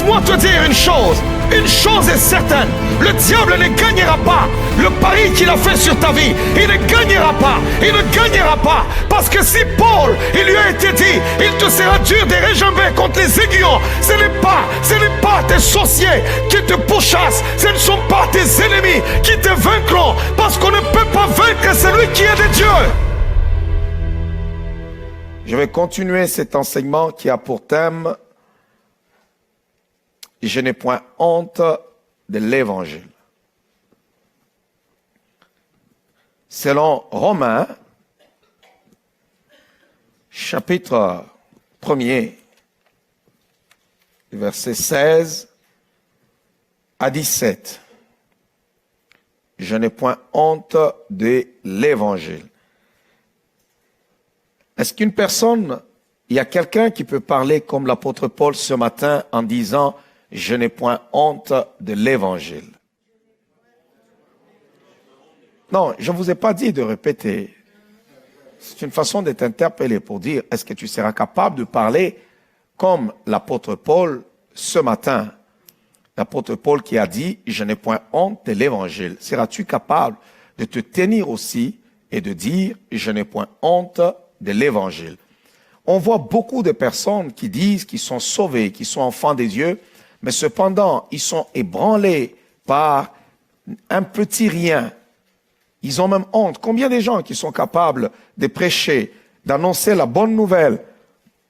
laisse-moi te dire une chose est certaine, le diable ne gagnera pas le pari qu'il a fait sur ta vie. Il ne gagnera pas, parce que si Paul, il lui a été dit, il te sera dur de réjamber contre les aiguillons, ce n'est pas tes sorciers qui te pourchassent, ce ne sont pas tes ennemis qui te vaincront, parce qu'on ne peut pas vaincre celui qui est de Dieu. Je vais continuer cet enseignement qui a pour thème « Je n'ai point honte de l'Évangile ». Selon Romains, chapitre 1er, versets 16 à 17. « Je n'ai point honte de l'Évangile ». Est-ce qu'une personne, il y a quelqu'un qui peut parler comme l'apôtre Paul ce matin en disant « Je n'ai point honte de l'Évangile ». Non, je ne vous ai pas dit de répéter. C'est une façon d'être interpellé pour dire « Est-ce que tu seras capable de parler comme l'apôtre Paul ce matin ?» L'apôtre Paul qui a dit « Je n'ai point honte de l'Évangile ». Seras-tu capable de te tenir aussi et de dire « Je n'ai point honte de l'Évangile ». On voit beaucoup de personnes qui disent qu'ils sont sauvés, qu'ils sont enfants des dieux, mais cependant, ils sont ébranlés par un petit rien. Ils ont même honte. Combien de gens qui sont capables de prêcher, d'annoncer la bonne nouvelle,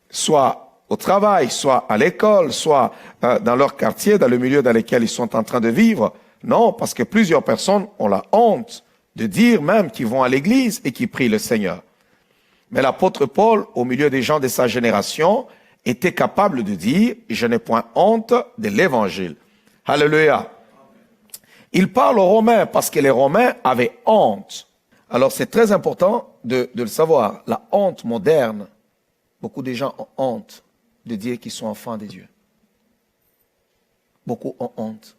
soit au travail, soit à l'école, soit dans leur quartier, dans le milieu dans lequel ils sont en train de vivre? Non, parce que plusieurs personnes ont la honte de dire même qu'ils vont à l'église et qu'ils prient le Seigneur. Mais l'apôtre Paul, au milieu des gens de sa génération, était capable de dire « Je n'ai point honte de l'Évangile ». Alléluia. Il parle aux Romains parce que les Romains avaient honte. Alors c'est très important de le savoir. La honte moderne, beaucoup de gens ont honte de dire qu'ils sont enfants de Dieu. Beaucoup ont honte.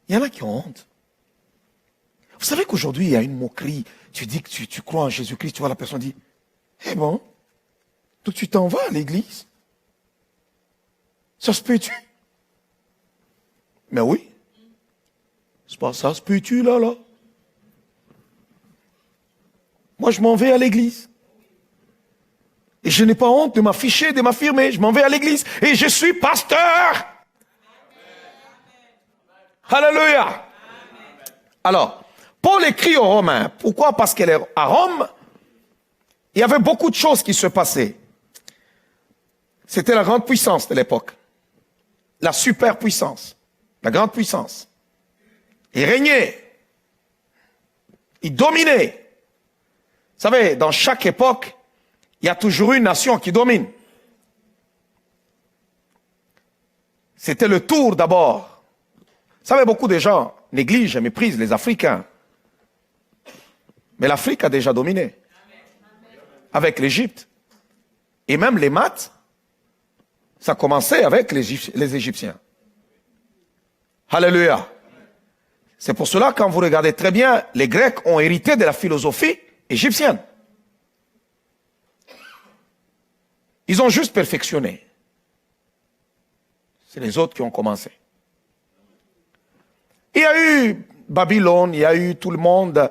Il y en a qui ont honte. Vous savez qu'aujourd'hui, il y a une moquerie. Tu dis que tu crois en Jésus-Christ, tu vois, la personne dit, eh bon, donc tu t'en vas à l'église? Ça se peut-tu? Mais oui. C'est pas ça se peut-tu, là? Moi, je m'en vais à l'église. Et je n'ai pas honte de m'afficher, de m'affirmer. Je m'en vais à l'église. Et je suis pasteur. Alléluia. Alors, Paul écrit aux Romains. Pourquoi? Parce qu'à Rome, il y avait beaucoup de choses qui se passaient. C'était la grande puissance de l'époque. La superpuissance. La grande puissance. Il régnait. Il dominait. Vous savez, dans chaque époque, il y a toujours une nation qui domine. C'était le tour d'abord. Vous savez, beaucoup de gens négligent et méprisent les Africains. Mais l'Afrique a déjà dominé. Avec l'Égypte. Et même les maths, ça a commencé avec les Égyptiens. Alléluia. C'est pour cela, quand vous regardez très bien, les Grecs ont hérité de la philosophie égyptienne. Ils ont juste perfectionné. C'est les autres qui ont commencé. Il y a eu Babylone, il y a eu tout le monde,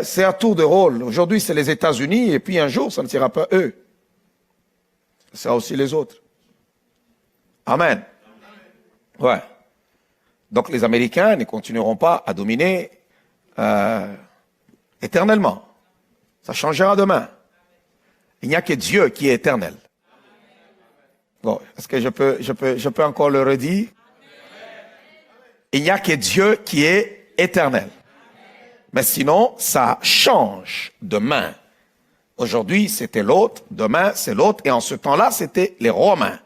c'est à tour de rôle. Aujourd'hui, c'est les États-Unis, et puis un jour, ça ne sera pas eux. Ce sera aussi les autres. Amen. Ouais. Donc les Américains ne continueront pas à dominer éternellement. Ça changera demain. Il n'y a que Dieu qui est éternel. Bon, est-ce que je peux encore le redire? Il n'y a que Dieu qui est éternel. Mais sinon, ça change demain. Aujourd'hui, c'était l'autre, demain, c'est l'autre, et en ce temps-là, c'était les Romains.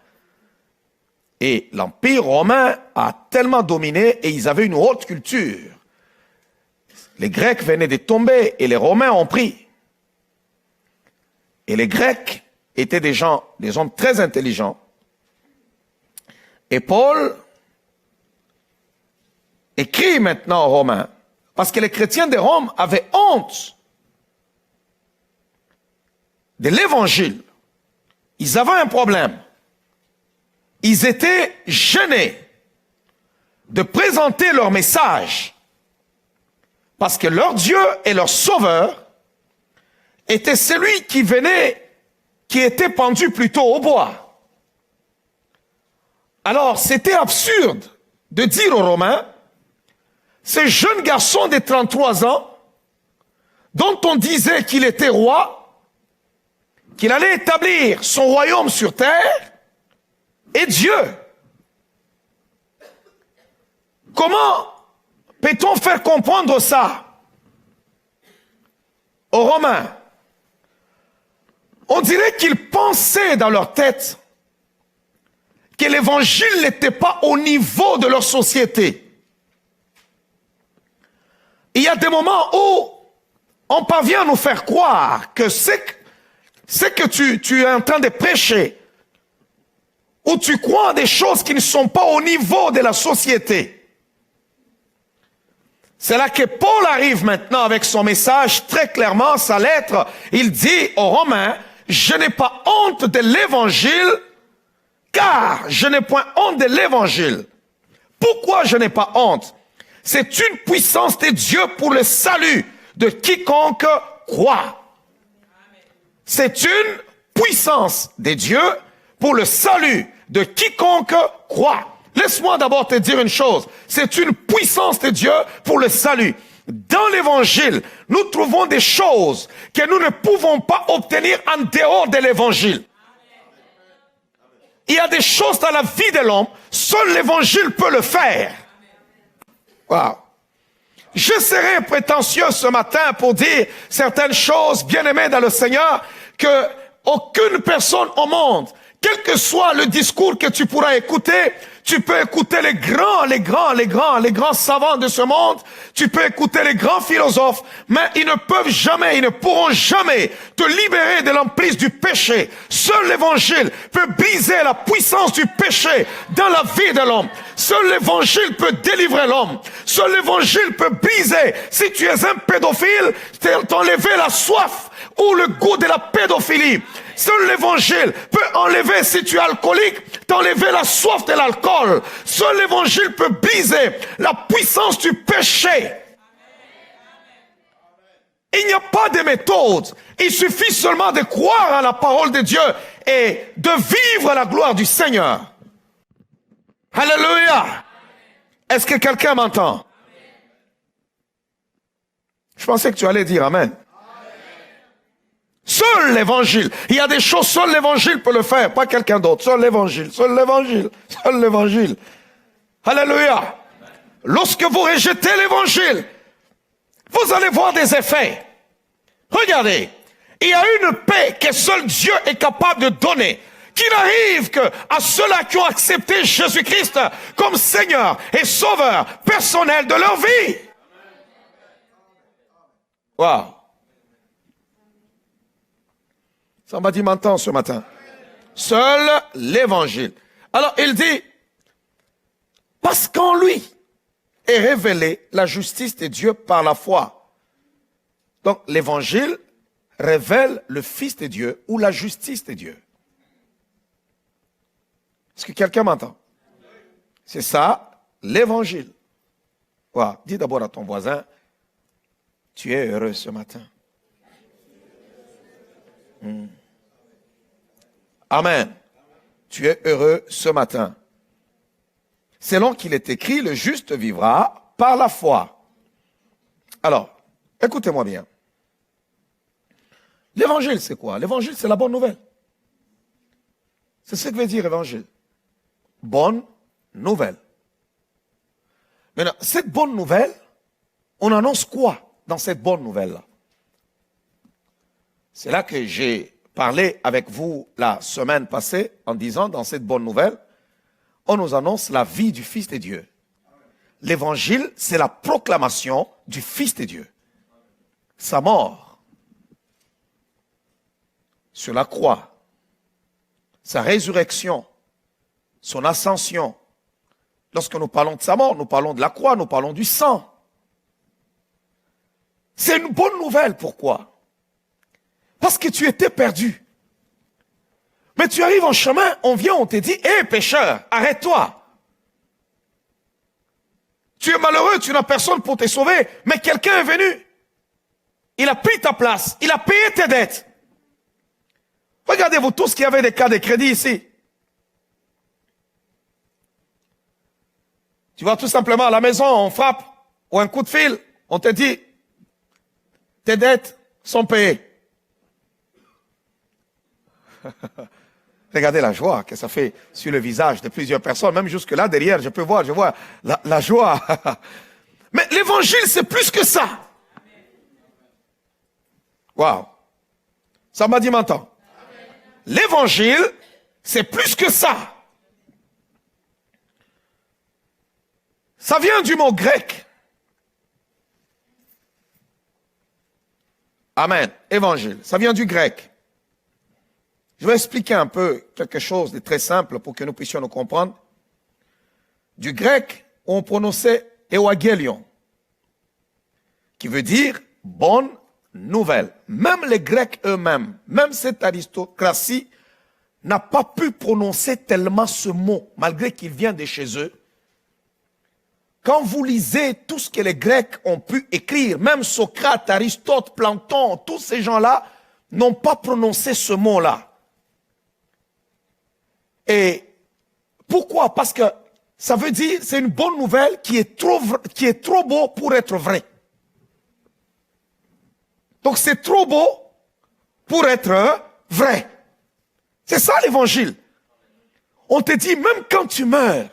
Et l'Empire romain a tellement dominé, et ils avaient une haute culture. Les Grecs venaient de tomber, et les Romains ont pris. Et les Grecs étaient des hommes très intelligents. Et Paul écrit maintenant aux Romains, parce que les chrétiens de Rome avaient honte de l'évangile ils avaient un problème. Ils étaient gênés de présenter leur message parce que leur Dieu et leur Sauveur était celui qui était pendu plutôt au bois. Alors, c'était absurde de dire aux Romains, ce jeune garçon de 33 ans, dont on disait qu'il était roi, qu'il allait établir son royaume sur terre, est Dieu. Comment peut-on faire comprendre ça aux Romains? On dirait qu'ils pensaient dans leur tête que l'évangile n'était pas au niveau de leur société. Il y a des moments où on parvient à nous faire croire que c'est que tu es en train de prêcher, où tu crois à des choses qui ne sont pas au niveau de la société. C'est là que Paul arrive maintenant avec son message très clairement, sa lettre. Il dit aux Romains, je n'ai pas honte de l'évangile, car je n'ai point honte de l'évangile. Pourquoi je n'ai pas honte? C'est une puissance de Dieu pour le salut de quiconque croit. C'est une puissance de Dieu pour le salut de quiconque croit. Laisse-moi d'abord te dire une chose. C'est une puissance de Dieu pour le salut. Dans l'évangile, nous trouvons des choses que nous ne pouvons pas obtenir en dehors de l'évangile. Il y a des choses dans la vie de l'homme, seul l'évangile peut le faire. Wow. Je serai prétentieux ce matin pour dire certaines choses, bien-aimées dans le Seigneur, que aucune personne au monde, quel que soit le discours que tu pourras écouter, tu peux écouter les grands savants de ce monde, tu peux écouter les grands philosophes, mais ils ne pourront jamais te libérer de l'emprise du péché. Seul l'évangile peut briser la puissance du péché dans la vie de l'homme. Seul l'évangile peut délivrer l'homme. Seul l'évangile peut briser. Si tu es un pédophile, t'enlever la soif ou le goût de la pédophilie. Seul l'évangile peut enlever, si tu es alcoolique, t'enlever la soif de l'alcool. Seul l'évangile peut briser la puissance du péché. Il n'y a pas de méthode. Il suffit seulement de croire à la parole de Dieu et de vivre la gloire du Seigneur. Alléluia. Est-ce que quelqu'un m'entend? Je pensais que tu allais dire Amen. Seul l'évangile. Il y a des choses, seul l'évangile peut le faire, pas quelqu'un d'autre. Seul l'évangile, seul l'évangile, seul l'évangile. Alléluia. Lorsque vous rejetez l'évangile, vous allez voir des effets. Regardez, il y a une paix que seul Dieu est capable de donner, qui n'arrive qu'à ceux-là qui ont accepté Jésus-Christ comme Seigneur et Sauveur personnel de leur vie. Wow. Somebody m'entend ce matin. Seul l'évangile. Alors il dit, parce qu'en lui est révélée la justice de Dieu par la foi. Donc l'évangile révèle le Fils de Dieu ou la justice de Dieu. Est-ce que quelqu'un m'entend? C'est ça, l'évangile. Wow. Dis d'abord à ton voisin, tu es heureux ce matin. Amen. Tu es heureux ce matin. Selon qu'il est écrit, le juste vivra par la foi. Alors, écoutez-moi bien. L'évangile, c'est quoi? L'évangile, c'est la bonne nouvelle. C'est ce que veut dire évangile. Bonne nouvelle. Maintenant, cette bonne nouvelle, on annonce quoi dans cette bonne nouvelle-là? C'est là que j'ai parlé avec vous la semaine passée en disant, dans cette bonne nouvelle, on nous annonce la vie du Fils de Dieu. L'évangile, c'est la proclamation du Fils de Dieu. Sa mort sur la croix, sa résurrection, son ascension. Lorsque nous parlons de sa mort, nous parlons de la croix, nous parlons du sang. C'est une bonne nouvelle, pourquoi? Parce que tu étais perdu. Mais tu arrives en chemin, on vient, on te dit, hé pécheur, arrête-toi. Tu es malheureux, tu n'as personne pour te sauver, mais quelqu'un est venu. Il a pris ta place, il a payé tes dettes. Regardez-vous tous qui avez des cas de crédit ici. Tu vas tout simplement à la maison, on frappe, ou un coup de fil, on te dit, tes dettes sont payées. Regardez la joie que ça fait sur le visage de plusieurs personnes. Même jusque là, derrière, je vois la joie. Mais l'évangile, c'est plus que ça. Waouh. Ça m'a dit maintenant. L'évangile, c'est plus que ça. Ça vient du mot grec. Amen. Évangile. Ça vient du grec. Je vais expliquer un peu quelque chose de très simple pour que nous puissions nous comprendre. Du grec, on prononçait euangelion, qui veut dire bonne nouvelle. Même les Grecs eux-mêmes, même cette aristocratie n'a pas pu prononcer tellement ce mot, malgré qu'il vient de chez eux. Quand vous lisez tout ce que les Grecs ont pu écrire, même Socrate, Aristote, Platon, tous ces gens-là n'ont pas prononcé ce mot-là. Et pourquoi? Parce que ça veut dire, c'est une bonne nouvelle qui est trop beau pour être vrai. Donc c'est trop beau pour être vrai. C'est ça l'évangile. On te dit, même quand tu meurs,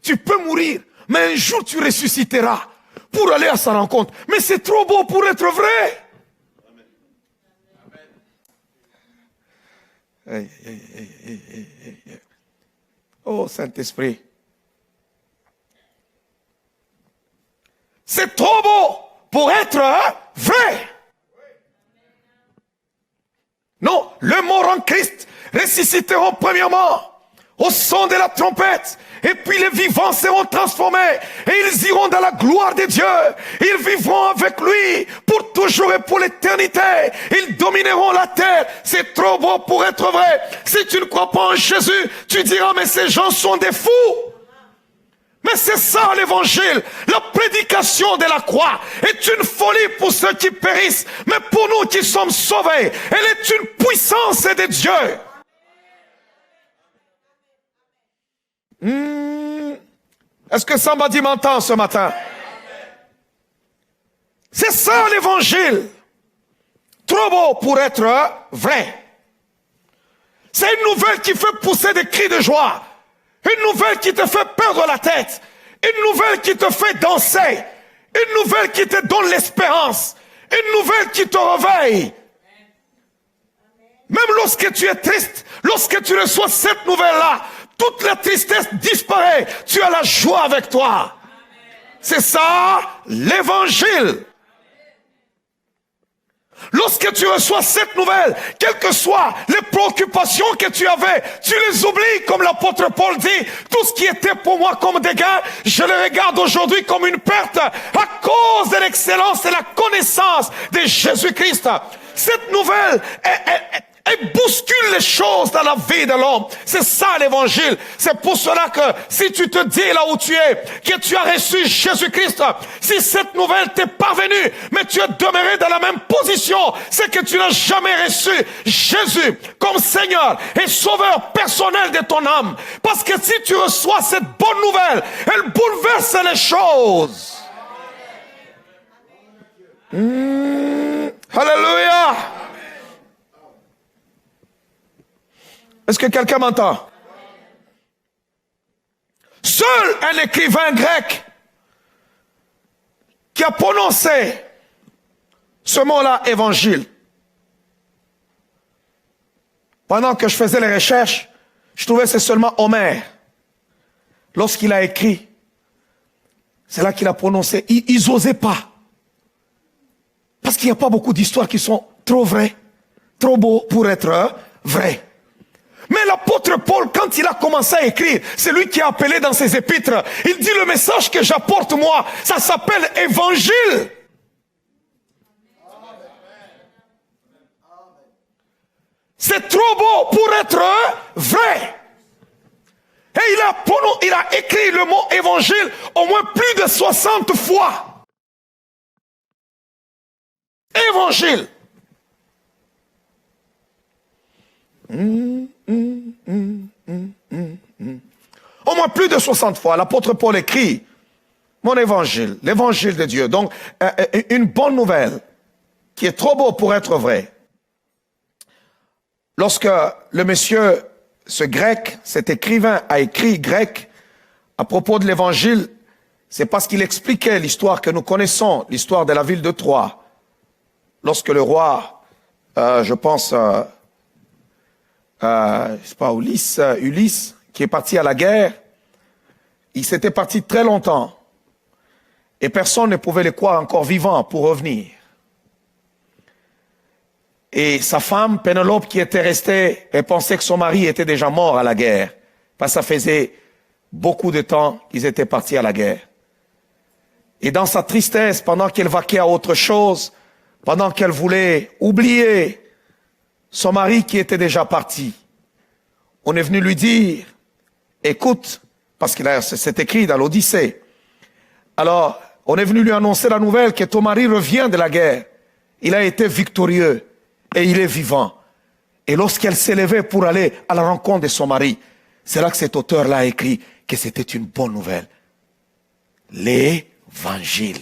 tu peux mourir, mais un jour tu ressusciteras pour aller à sa rencontre. Mais c'est trop beau pour être vrai. Amen. Oh Saint-Esprit. C'est trop beau pour être vrai. Non, le mort en Christ ressusciteront premièrement au son de la trompette. Et puis les vivants seront transformés et ils iront dans la gloire de Dieu. Ils vivront avec lui pour toujours et pour l'éternité. Ils domineront la terre. C'est trop beau pour être vrai. Si tu ne crois pas en Jésus, tu diras mais ces gens sont des fous. Mais c'est ça l'évangile. La prédication de la croix est une folie pour ceux qui périssent. Mais pour nous qui sommes sauvés, elle est une puissance de Dieu. Est-ce que somebody m'entend ce matin? C'est ça l'évangile. Trop beau pour être vrai. C'est une nouvelle qui fait pousser des cris de joie. Une nouvelle qui te fait perdre la tête. Une nouvelle qui te fait danser. Une nouvelle qui te donne l'espérance. Une nouvelle qui te réveille. Même lorsque tu es triste, lorsque tu reçois cette nouvelle-là, toute la tristesse disparaît. Tu as la joie avec toi. C'est ça, l'évangile. Lorsque tu reçois cette nouvelle, quelles que soient les préoccupations que tu avais, tu les oublies, comme l'apôtre Paul dit. Tout ce qui était pour moi comme des gains, je le regarde aujourd'hui comme une perte à cause de l'excellence et la connaissance de Jésus-Christ. Cette nouvelle elle bouscule les choses dans la vie de l'homme. C'est ça l'évangile. C'est pour cela que si tu te dis là où tu es, que tu as reçu Jésus-Christ, si cette nouvelle t'est parvenue, mais tu es demeuré dans la même position, c'est que tu n'as jamais reçu Jésus comme Seigneur et Sauveur personnel de ton âme. Parce que si tu reçois cette bonne nouvelle, elle bouleverse les choses. Alléluia. Est-ce que quelqu'un m'entend? Seul un écrivain grec qui a prononcé ce mot-là, évangile. Pendant que je faisais les recherches, je trouvais que c'est seulement Homère. Lorsqu'il a écrit, c'est là qu'il a prononcé. Ils n'osaient pas. Parce qu'il n'y a pas beaucoup d'histoires qui sont trop vraies, trop beaux pour être vraies. Mais l'apôtre Paul, quand il a commencé à écrire, c'est lui qui a appelé dans ses épîtres. Il dit le message que j'apporte moi, ça s'appelle évangile. C'est trop beau pour être vrai. Et il a écrit le mot évangile au moins plus de 60 fois. Évangile. Au moins plus de 60 fois, l'apôtre Paul écrit mon évangile, l'évangile de Dieu. Donc, une bonne nouvelle qui est trop beau pour être vrai. Lorsque le monsieur, ce grec, cet écrivain a écrit grec à propos de l'évangile, c'est parce qu'il expliquait l'histoire que nous connaissons, l'histoire de la ville de Troie. Lorsque le roi, je pense, c'est pas Ulysse, qui est parti à la guerre, il s'était parti très longtemps. Et personne ne pouvait le croire encore vivant pour revenir. Et sa femme, Pénélope, qui était restée, elle pensait que son mari était déjà mort à la guerre. Parce que ça faisait beaucoup de temps qu'ils étaient partis à la guerre. Et dans sa tristesse, pendant qu'elle vaquait à autre chose, pendant qu'elle voulait oublier son mari qui était déjà parti, on est venu lui dire, écoute, parce que c'est écrit dans l'Odyssée. Alors, on est venu lui annoncer la nouvelle que ton mari revient de la guerre. Il a été victorieux et il est vivant. Et lorsqu'elle s'est levée pour aller à la rencontre de son mari, c'est là que cet auteur-là a écrit que c'était une bonne nouvelle. L'évangile.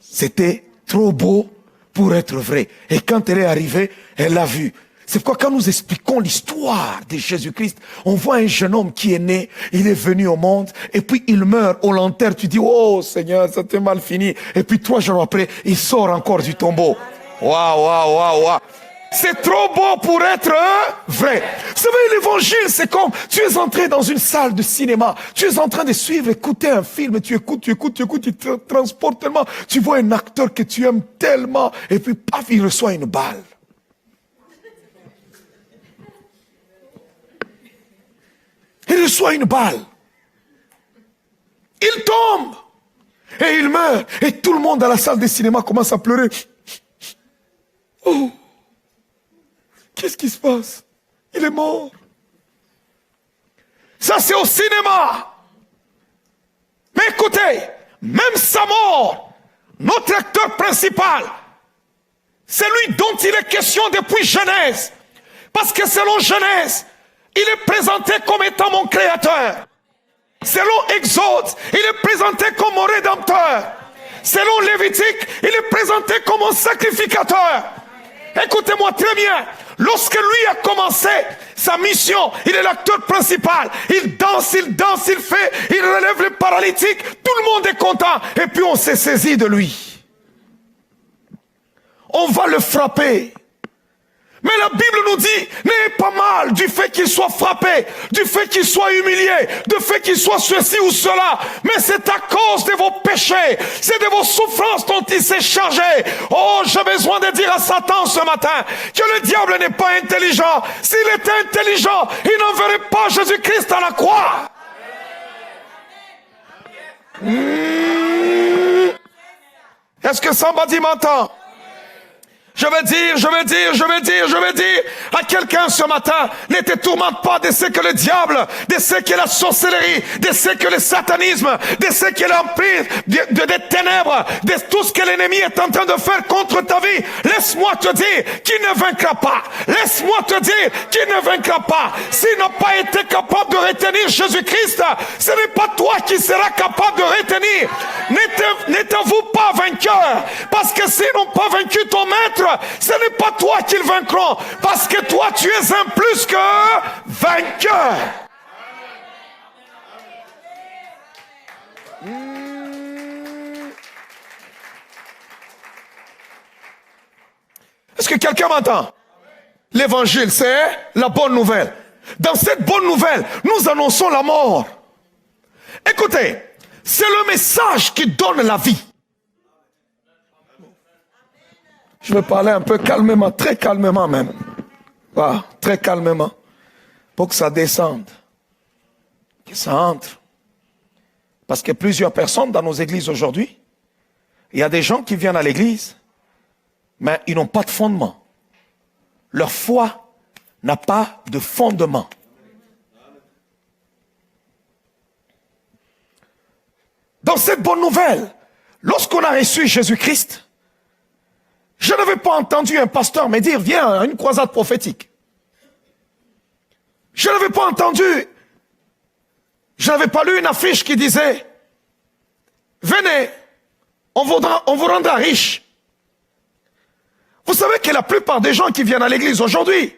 C'était trop beau pour être vrai. Et quand elle est arrivée, elle l'a vu. C'est pourquoi quand nous expliquons l'histoire de Jésus-Christ, on voit un jeune homme qui est né, il est venu au monde, et puis il meurt, on l'enterre, tu dis, oh Seigneur, ça t'est mal fini. Et puis 3 jours après, il sort encore du tombeau. Waouh, waouh, waouh, waouh. C'est trop beau pour être vrai. Vous savez, l'évangile, c'est comme, tu es entré dans une salle de cinéma, tu es en train de suivre, écouter un film, tu écoutes, tu te transportes tellement, tu vois un acteur que tu aimes tellement, et puis paf, il reçoit une balle. Il reçoit une balle. Il tombe. Et il meurt. Et tout le monde dans la salle de cinéma commence à pleurer. Oh, qu'est-ce qui se passe? Il est mort. Ça, c'est au cinéma. Mais écoutez, même sa mort, notre acteur principal, c'est lui dont il est question depuis Genèse. Parce que selon Genèse, il est présenté comme étant mon créateur. Selon Exode, il est présenté comme mon rédempteur. Selon Lévitique, il est présenté comme mon sacrificateur. Écoutez-moi très bien. Lorsque lui a commencé sa mission, il est l'acteur principal. Il danse, il fait, il relève les paralytiques. Tout le monde est content. Et puis on s'est saisi de lui. On va le frapper. Mais la Bible nous dit, n'ayez pas mal du fait qu'il soit frappé, du fait qu'il soit humilié, du fait qu'il soit ceci ou cela. Mais c'est à cause de vos péchés, c'est de vos souffrances dont il s'est chargé. Oh, j'ai besoin de dire à Satan ce matin que le diable n'est pas intelligent. S'il était intelligent, il n'enverrait pas Jésus-Christ à la croix. Est-ce que somebody m'entend? Je vais dire à quelqu'un ce matin, ne te tourmente pas de ce que le diable, de ce que la sorcellerie, de ce que le satanisme, de ce que l'empire des ténèbres, de tout ce que l'ennemi est en train de faire contre ta vie. Laisse-moi te dire qu'il ne vaincra pas. Laisse-moi te dire qu'il ne vaincra pas. S'il n'a pas été capable de retenir Jésus-Christ, ce n'est pas toi qui seras capable de retenir. Ne t'avoue pas vainqueur, parce que s'ils n'ont pas vaincu ton maître, ce n'est pas toi qu'ils vaincront, parce que toi tu es un plus que vainqueur. Est-ce que quelqu'un m'entend? L'évangile, c'est la bonne nouvelle. Dans cette bonne nouvelle, nous annonçons la mort. Écoutez, c'est le message qui donne la vie. Je vais parler un peu calmement, très calmement même. Voilà, très calmement. Pour que ça descende. Que ça entre. Parce que plusieurs personnes dans nos églises aujourd'hui, il y a des gens qui viennent à l'église, mais ils n'ont pas de fondement. leur foi n'a pas de fondement. Dans cette bonne nouvelle, lorsqu'on a reçu Jésus-Christ, je n'avais pas entendu un pasteur me dire, viens à une croisade prophétique. Je n'avais pas entendu, je n'avais pas lu une affiche qui disait, venez, on vous rendra riche. Vous savez que la plupart des gens qui viennent à l'église aujourd'hui,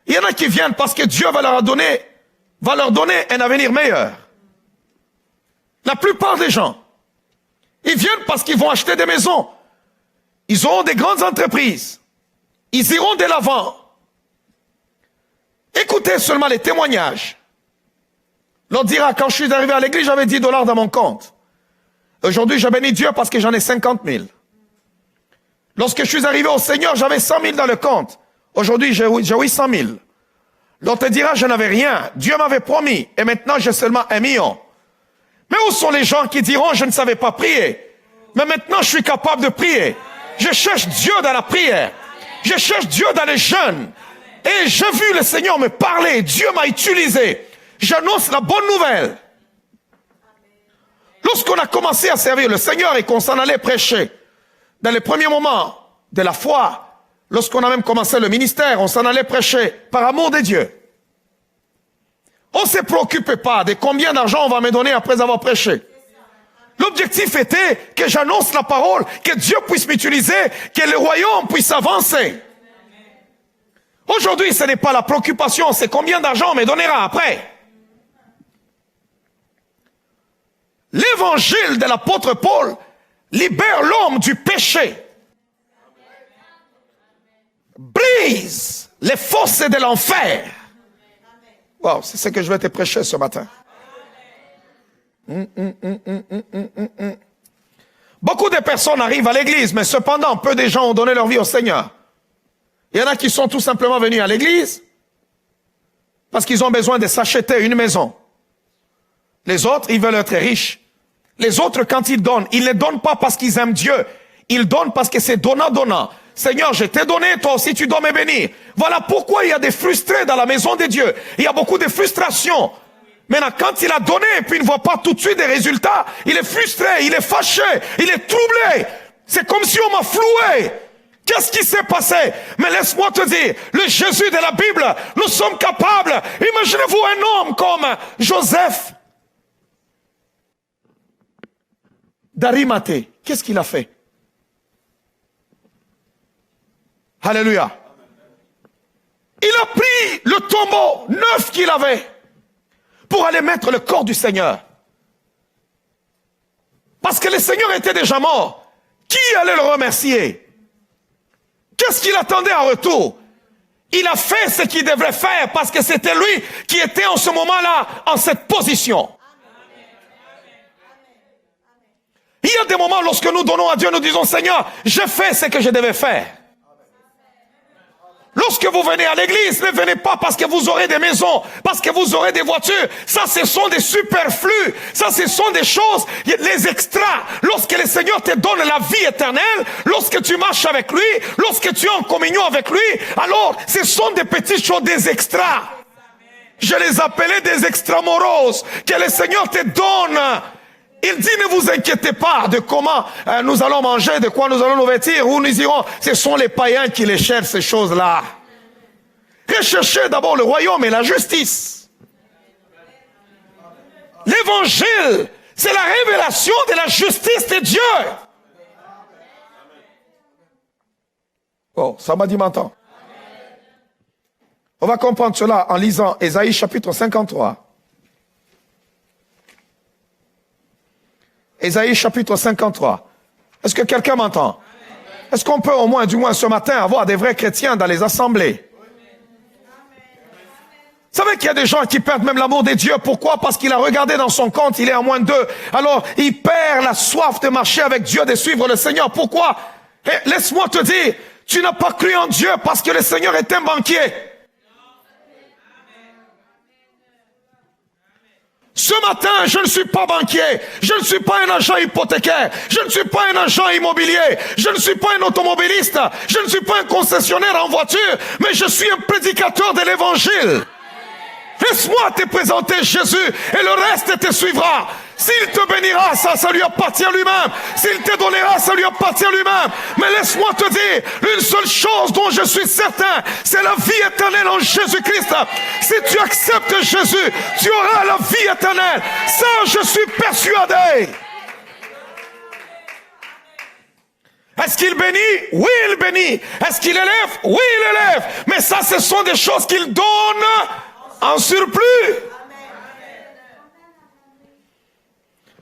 il y en a qui viennent parce que Dieu va leur donner un avenir meilleur. La plupart des gens, ils viennent parce qu'ils vont acheter des maisons. Ils auront des grandes entreprises. Ils iront de l'avant. Écoutez seulement les témoignages. L'on dira, quand je suis arrivé à l'église, j'avais 10 $ dans mon compte. Aujourd'hui, je bénis Dieu parce que j'en ai 50 000. Lorsque je suis arrivé au Seigneur, j'avais 100 000 dans le compte. Aujourd'hui, j'ai 800 000. L'autre dira, je n'avais rien. Dieu m'avait promis. Et maintenant, j'ai seulement 1 million. Mais où sont les gens qui diront, je ne savais pas prier. Mais maintenant, je suis capable de prier. Je cherche Dieu dans la prière. Je cherche Dieu dans les jeûnes. Et j'ai vu le Seigneur me parler. Dieu m'a utilisé. J'annonce la bonne nouvelle. Lorsqu'on a commencé à servir le Seigneur et qu'on s'en allait prêcher, dans les premiers moments de la foi, lorsqu'on a même commencé le ministère, on s'en allait prêcher par amour de Dieu. On ne se préoccupait pas de combien d'argent on va me donner après avoir prêché. L'objectif était que j'annonce la parole, que Dieu puisse m'utiliser, que le royaume puisse avancer. Aujourd'hui, ce n'est pas la préoccupation, c'est combien d'argent on me donnera après. L'évangile de l'apôtre Paul libère l'homme du péché, brise les forces de l'enfer. Wow, c'est ce que je vais te prêcher ce matin. Beaucoup de personnes arrivent à l'église, mais cependant, peu de gens ont donné leur vie au Seigneur. Il y en a qui sont tout simplement venus à l'église parce qu'ils ont besoin de s'acheter une maison. Les autres, ils veulent être riches. Les autres, quand ils ne donnent pas parce qu'ils aiment Dieu. Ils donnent parce que c'est donnant-donnant. Seigneur, je t'ai donné, toi aussi tu dois me bénir. Voilà pourquoi il y a des frustrés dans la maison de Dieu. Il y a beaucoup de frustration. Maintenant, quand il a donné et puis il ne voit pas tout de suite des résultats, il est frustré, il est fâché, il est troublé. C'est comme si on m'a floué. Qu'est-ce qui s'est passé? Mais laisse-moi te dire, le Jésus de la Bible, nous sommes capables. Imaginez-vous un homme comme Joseph d'Arimathée. Qu'est-ce qu'il a fait? Alléluia. Il a pris le tombeau neuf qu'il avait pour aller mettre le corps du Seigneur. Parce que le Seigneur était déjà mort. Qui allait le remercier? Qu'est-ce qu'il attendait en retour? Il a fait ce qu'il devrait faire parce que c'était lui qui était en ce moment-là en cette position. Il y a des moments lorsque nous donnons à Dieu, nous disons, Seigneur, je fais ce que je devais faire. Lorsque vous venez à l'église, ne venez pas parce que vous aurez des maisons, parce que vous aurez des voitures. Ça, ce sont des superflus. Ça, ce sont des choses, les extras. Lorsque le Seigneur te donne la vie éternelle, lorsque tu marches avec lui, lorsque tu es en communion avec lui, alors, ce sont des petites choses, des extras. Je les appelais des extramoroses que le Seigneur te donne. Il dit, ne vous inquiétez pas de comment nous allons manger, de quoi nous allons nous vêtir, où nous irons. Ce sont les païens qui les cherchent, ces choses-là. Recherchez d'abord le royaume et la justice. L'évangile, c'est la révélation de la justice de Dieu. Oh, ça m'a dit maintenant. On va comprendre cela en lisant Ésaïe chapitre 53. Ésaïe chapitre 53. Est-ce que quelqu'un m'entend? Est-ce qu'on peut au moins, du moins ce matin, avoir des vrais chrétiens dans les assemblées? Vous savez qu'il y a des gens qui perdent même l'amour des dieux. Pourquoi? Parce qu'il a regardé dans son compte, il est à moins 2. Alors, il perd la soif de marcher avec Dieu, de suivre le Seigneur. Pourquoi? Et laisse-moi te dire, tu n'as pas cru en Dieu parce que le Seigneur est un banquier. Ce matin, je ne suis pas banquier, je ne suis pas un agent hypothécaire, je ne suis pas un agent immobilier, je ne suis pas un automobiliste, je ne suis pas un concessionnaire en voiture, mais je suis un prédicateur de l'évangile. Laisse-moi te présenter Jésus et le reste te suivra. S'il te bénira, ça lui appartient lui-même. S'il te donnera, ça lui appartient lui-même. Mais laisse-moi te dire, une seule chose dont je suis certain, c'est la vie éternelle en Jésus-Christ. Si tu acceptes Jésus, tu auras la vie éternelle. Ça, je suis persuadé. Est-ce qu'il bénit? Oui, il bénit. Est-ce qu'il élève? Oui, il élève. Mais ça, ce sont des choses qu'il donne en surplus.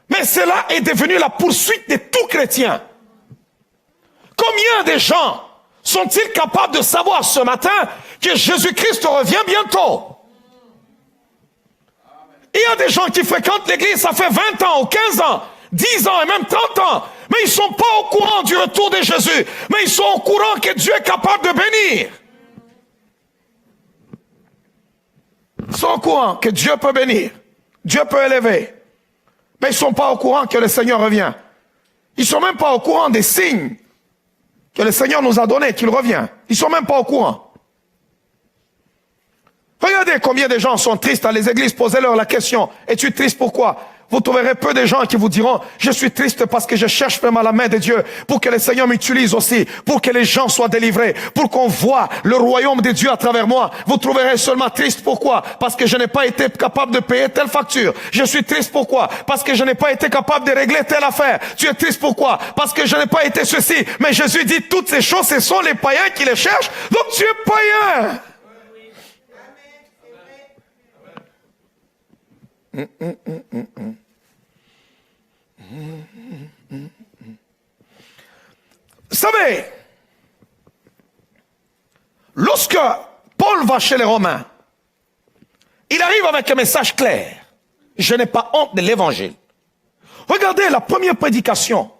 Mais cela est devenu la poursuite de tout chrétien. Combien de gens sont-ils capables de savoir ce matin que Jésus-Christ revient bientôt? Il y a des gens qui fréquentent l'église, ça fait 20 ans ou 15 ans, 10 ans et même 30 ans, mais ils ne sont pas au courant du retour de Jésus, mais ils sont au courant que Dieu est capable de bénir. Ils sont au courant que Dieu peut bénir, Dieu peut élever. Mais ils ne sont pas au courant que le Seigneur revient. Ils ne sont même pas au courant des signes que le Seigneur nous a donnés, qu'il revient. Ils ne sont même pas au courant. Regardez combien de gens sont tristes à les églises. Posez-leur la question. Es-tu triste pourquoi? Vous trouverez peu de gens qui vous diront, je suis triste parce que je cherche vraiment la main de Dieu pour que le Seigneur m'utilise aussi, pour que les gens soient délivrés, pour qu'on voit le royaume de Dieu à travers moi. Vous trouverez seulement triste pourquoi? Parce que je n'ai pas été capable de payer telle facture. Je suis triste pourquoi? Parce que je n'ai pas été capable de régler telle affaire. Tu es triste pourquoi? Parce que je n'ai pas été ceci. Mais Jésus dit, toutes ces choses, ce sont les païens qui les cherchent. Donc tu es païen. Vous savez, lorsque Paul va chez les Romains, il arrive avec un message clair. Je n'ai pas honte de l'évangile. Regardez la première prédication,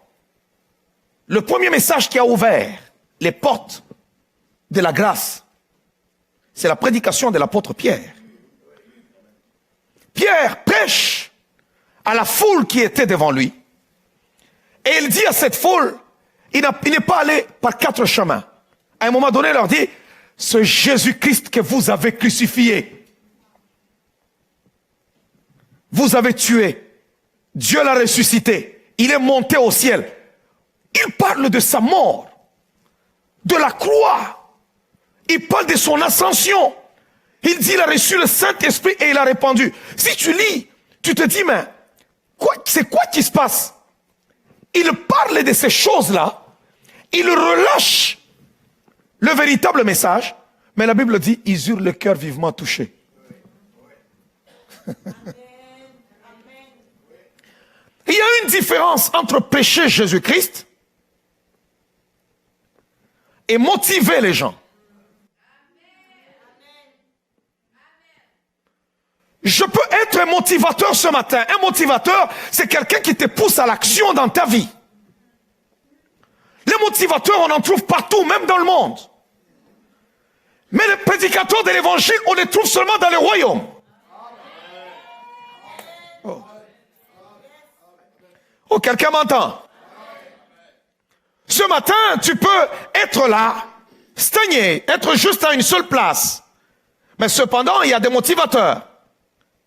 le premier message qui a ouvert les portes de la grâce. C'est la prédication de l'apôtre Pierre. Pierre prêche à la foule qui était devant lui. Et il dit à cette foule, il n'est pas allé par 4 chemins. À un moment donné, il leur dit, ce Jésus-Christ que vous avez crucifié, vous avez tué, Dieu l'a ressuscité, il est monté au ciel. Il parle de sa mort, de la croix. Il parle de son ascension. Il dit, il a reçu le Saint-Esprit et il a répandu. Si tu lis, tu te dis, mais c'est quoi qui se passe? Il parle de ces choses-là, il relâche le véritable message, mais la Bible dit, ils eurent le cœur vivement touché. Il y a une différence entre prêcher Jésus-Christ et motiver les gens. Je peux être un motivateur ce matin. Un motivateur, c'est quelqu'un qui te pousse à l'action dans ta vie. Les motivateurs, on en trouve partout, même dans le monde. Mais les prédicateurs de l'évangile, on les trouve seulement dans le royaume. Oh, oh, quelqu'un m'entend? Ce matin, tu peux être là, stagner, être juste à une seule place. Mais cependant, il y a des motivateurs.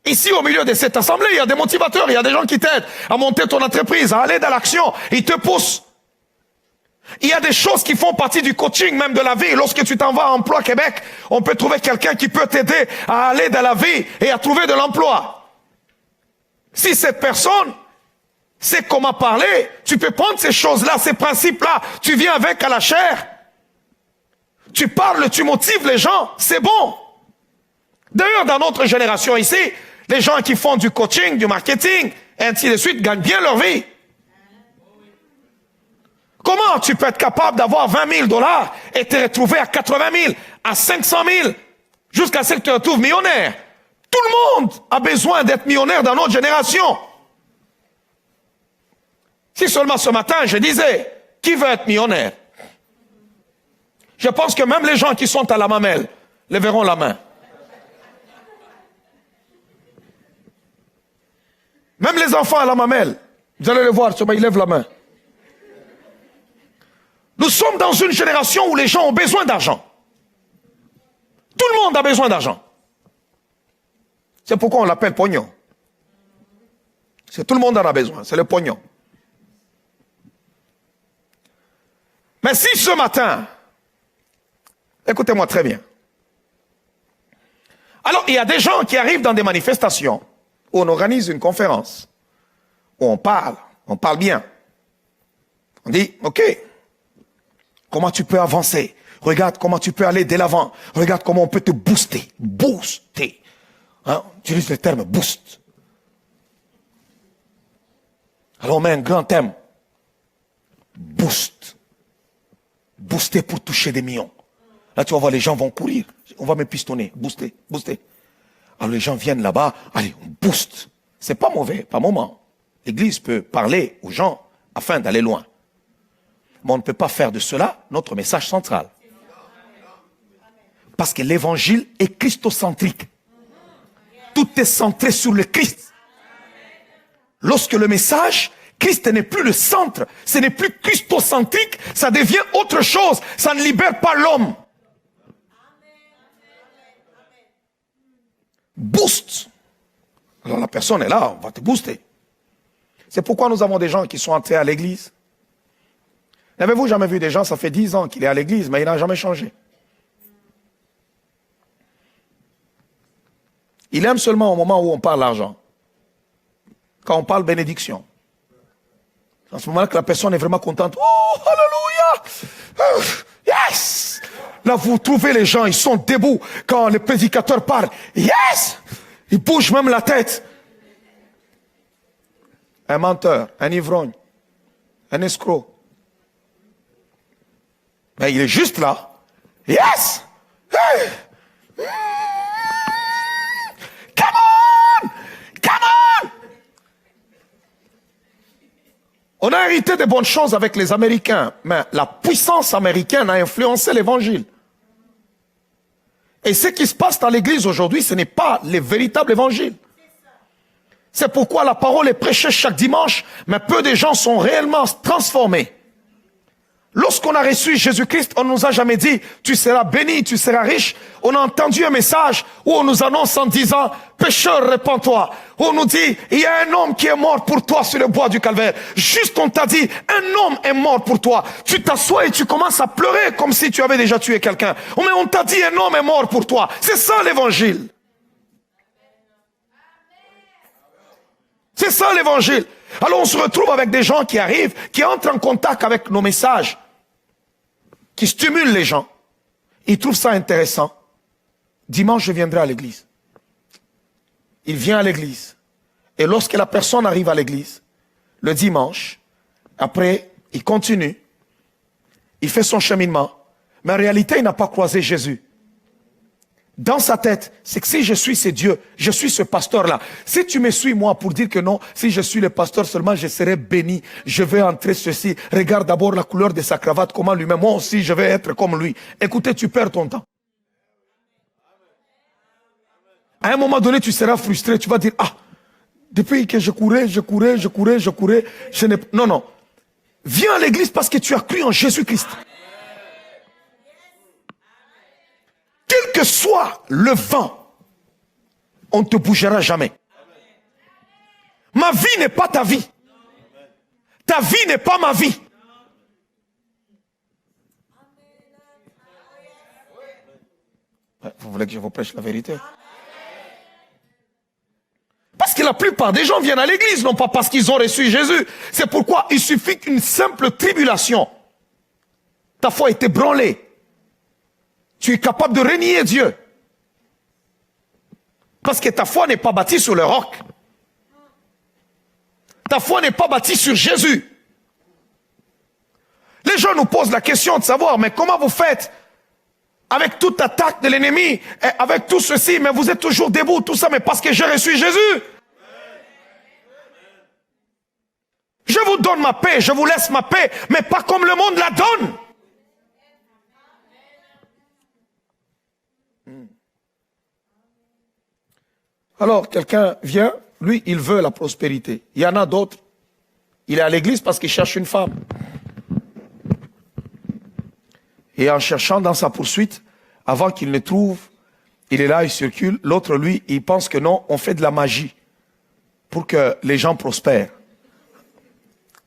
Ici, au milieu de cette assemblée, il y a des motivateurs, il y a des gens qui t'aident à monter ton entreprise, à aller dans l'action. Ils te poussent. Il y a des choses qui font partie du coaching, même de la vie. Lorsque tu t'en vas à Emploi Québec, on peut trouver quelqu'un qui peut t'aider à aller dans la vie et à trouver de l'emploi. Si cette personne sait comment parler, tu peux prendre ces choses-là, ces principes-là, tu viens avec à la chair. Tu parles, tu motives les gens, c'est bon. D'ailleurs, dans notre génération ici, les gens qui font du coaching, du marketing, et ainsi de suite, gagnent bien leur vie. Comment tu peux être capable d'avoir 20 000 $ et te retrouver à 80 000, à 500 000, jusqu'à ce que tu te retrouves millionnaire? Tout le monde a besoin d'être millionnaire dans notre génération. Si seulement ce matin, je disais, qui veut être millionnaire? Je pense que même les gens qui sont à la mamelle lèveront la main. Même les enfants à la mamelle, vous allez le voir, ils lèvent la main. Nous sommes dans une génération où les gens ont besoin d'argent. Tout le monde a besoin d'argent. C'est pourquoi on l'appelle pognon. C'est tout le monde en a besoin, c'est le pognon. Mais si ce matin, écoutez-moi très bien. Alors, il y a des gens qui arrivent dans des manifestations où on organise une conférence, où on parle bien. On dit, ok, comment tu peux avancer? Regarde comment tu peux aller de l'avant. Regarde comment on peut te booster. Booster. Hein? On utilise le terme boost. Alors on met un grand thème. Boost. Booster pour toucher des millions. Là tu vas voir, les gens vont courir. On va me pistonner. Booster, booster. Alors les gens viennent là-bas. Allez, on booste. C'est pas mauvais, pas moment. L'Église peut parler aux gens afin d'aller loin. Mais on ne peut pas faire de cela notre message central. Parce que l'évangile est christocentrique. Tout est centré sur le Christ. Lorsque le message, Christ n'est plus le centre, ce n'est plus christocentrique, ça devient autre chose. Ça ne libère pas l'homme. Boost. Alors la personne est là, on va te booster. C'est pourquoi nous avons des gens qui sont entrés à l'église. N'avez-vous jamais vu des gens, ça fait 10 ans qu'il est à l'église, mais il n'a jamais changé. Il aime seulement au moment où on parle argent. Quand on parle bénédiction. C'est en ce moment-là que la personne est vraiment contente. Oh, alléluia! Yes! Là, vous trouvez les gens, ils sont debout quand le prédicateur parle. Yes! Ils bougent même la tête. Un menteur, un ivrogne, un escroc. Mais il est juste là. Yes! Hey! Come on! Come on! On a hérité de bonnes choses avec les Américains, mais la puissance américaine a influencé l'évangile. Et ce qui se passe dans l'église aujourd'hui, ce n'est pas le véritable évangile. C'est pourquoi la parole est prêchée chaque dimanche, mais peu de gens sont réellement transformés. Lorsqu'on a reçu Jésus-Christ, on ne nous a jamais dit, tu seras béni, tu seras riche. On a entendu un message où on nous annonce en disant, pécheur, répands-toi. On nous dit, il y a un homme qui est mort pour toi sur le bois du calvaire. Juste on t'a dit, un homme est mort pour toi. Tu t'assois et tu commences à pleurer comme si tu avais déjà tué quelqu'un. Mais on t'a dit, un homme est mort pour toi. C'est ça l'évangile. C'est ça l'évangile. Alors on se retrouve avec des gens qui arrivent, qui entrent en contact avec nos messages, qui stimulent les gens. Ils trouvent ça intéressant. Dimanche, je viendrai à l'église. Il vient à l'église. Et lorsque la personne arrive à l'église, le dimanche, après, il continue. Il fait son cheminement. Mais en réalité, il n'a pas croisé Jésus. Dans sa tête, c'est que si je suis ce Dieu, je suis ce pasteur-là. Si tu me suis moi pour dire que non, si je suis le pasteur seulement, je serai béni. Je vais entrer ceci. Regarde d'abord la couleur de sa cravate, comment lui-même. Moi aussi, je vais être comme lui. Écoutez, tu perds ton temps. À un moment donné, tu seras frustré. Tu vas dire, ah, depuis que je courais. Non, non. Viens à l'église parce que tu as cru en Jésus-Christ. Quel que soit le vent, on ne te bougera jamais. Ma vie n'est pas ta vie. Ta vie n'est pas ma vie. Vous voulez que je vous prêche la vérité? Parce que la plupart des gens viennent à l'église, non pas parce qu'ils ont reçu Jésus. C'est pourquoi il suffit qu'une simple tribulation. Ta foi est ébranlée. Tu es capable de renier Dieu. Parce que ta foi n'est pas bâtie sur le roc. Ta foi n'est pas bâtie sur Jésus. Les gens nous posent la question de savoir, mais comment vous faites avec toute attaque de l'ennemi, avec tout ceci, mais vous êtes toujours debout, tout ça, mais parce que j'ai reçu Jésus. Je vous donne ma paix, je vous laisse ma paix, mais pas comme le monde la donne. Alors, quelqu'un vient, lui, il veut la prospérité. Il y en a d'autres, il est à l'église parce qu'il cherche une femme. Et en cherchant dans sa poursuite, avant qu'il ne trouve, il est là, il circule. L'autre, lui, il pense que non, on fait de la magie pour que les gens prospèrent.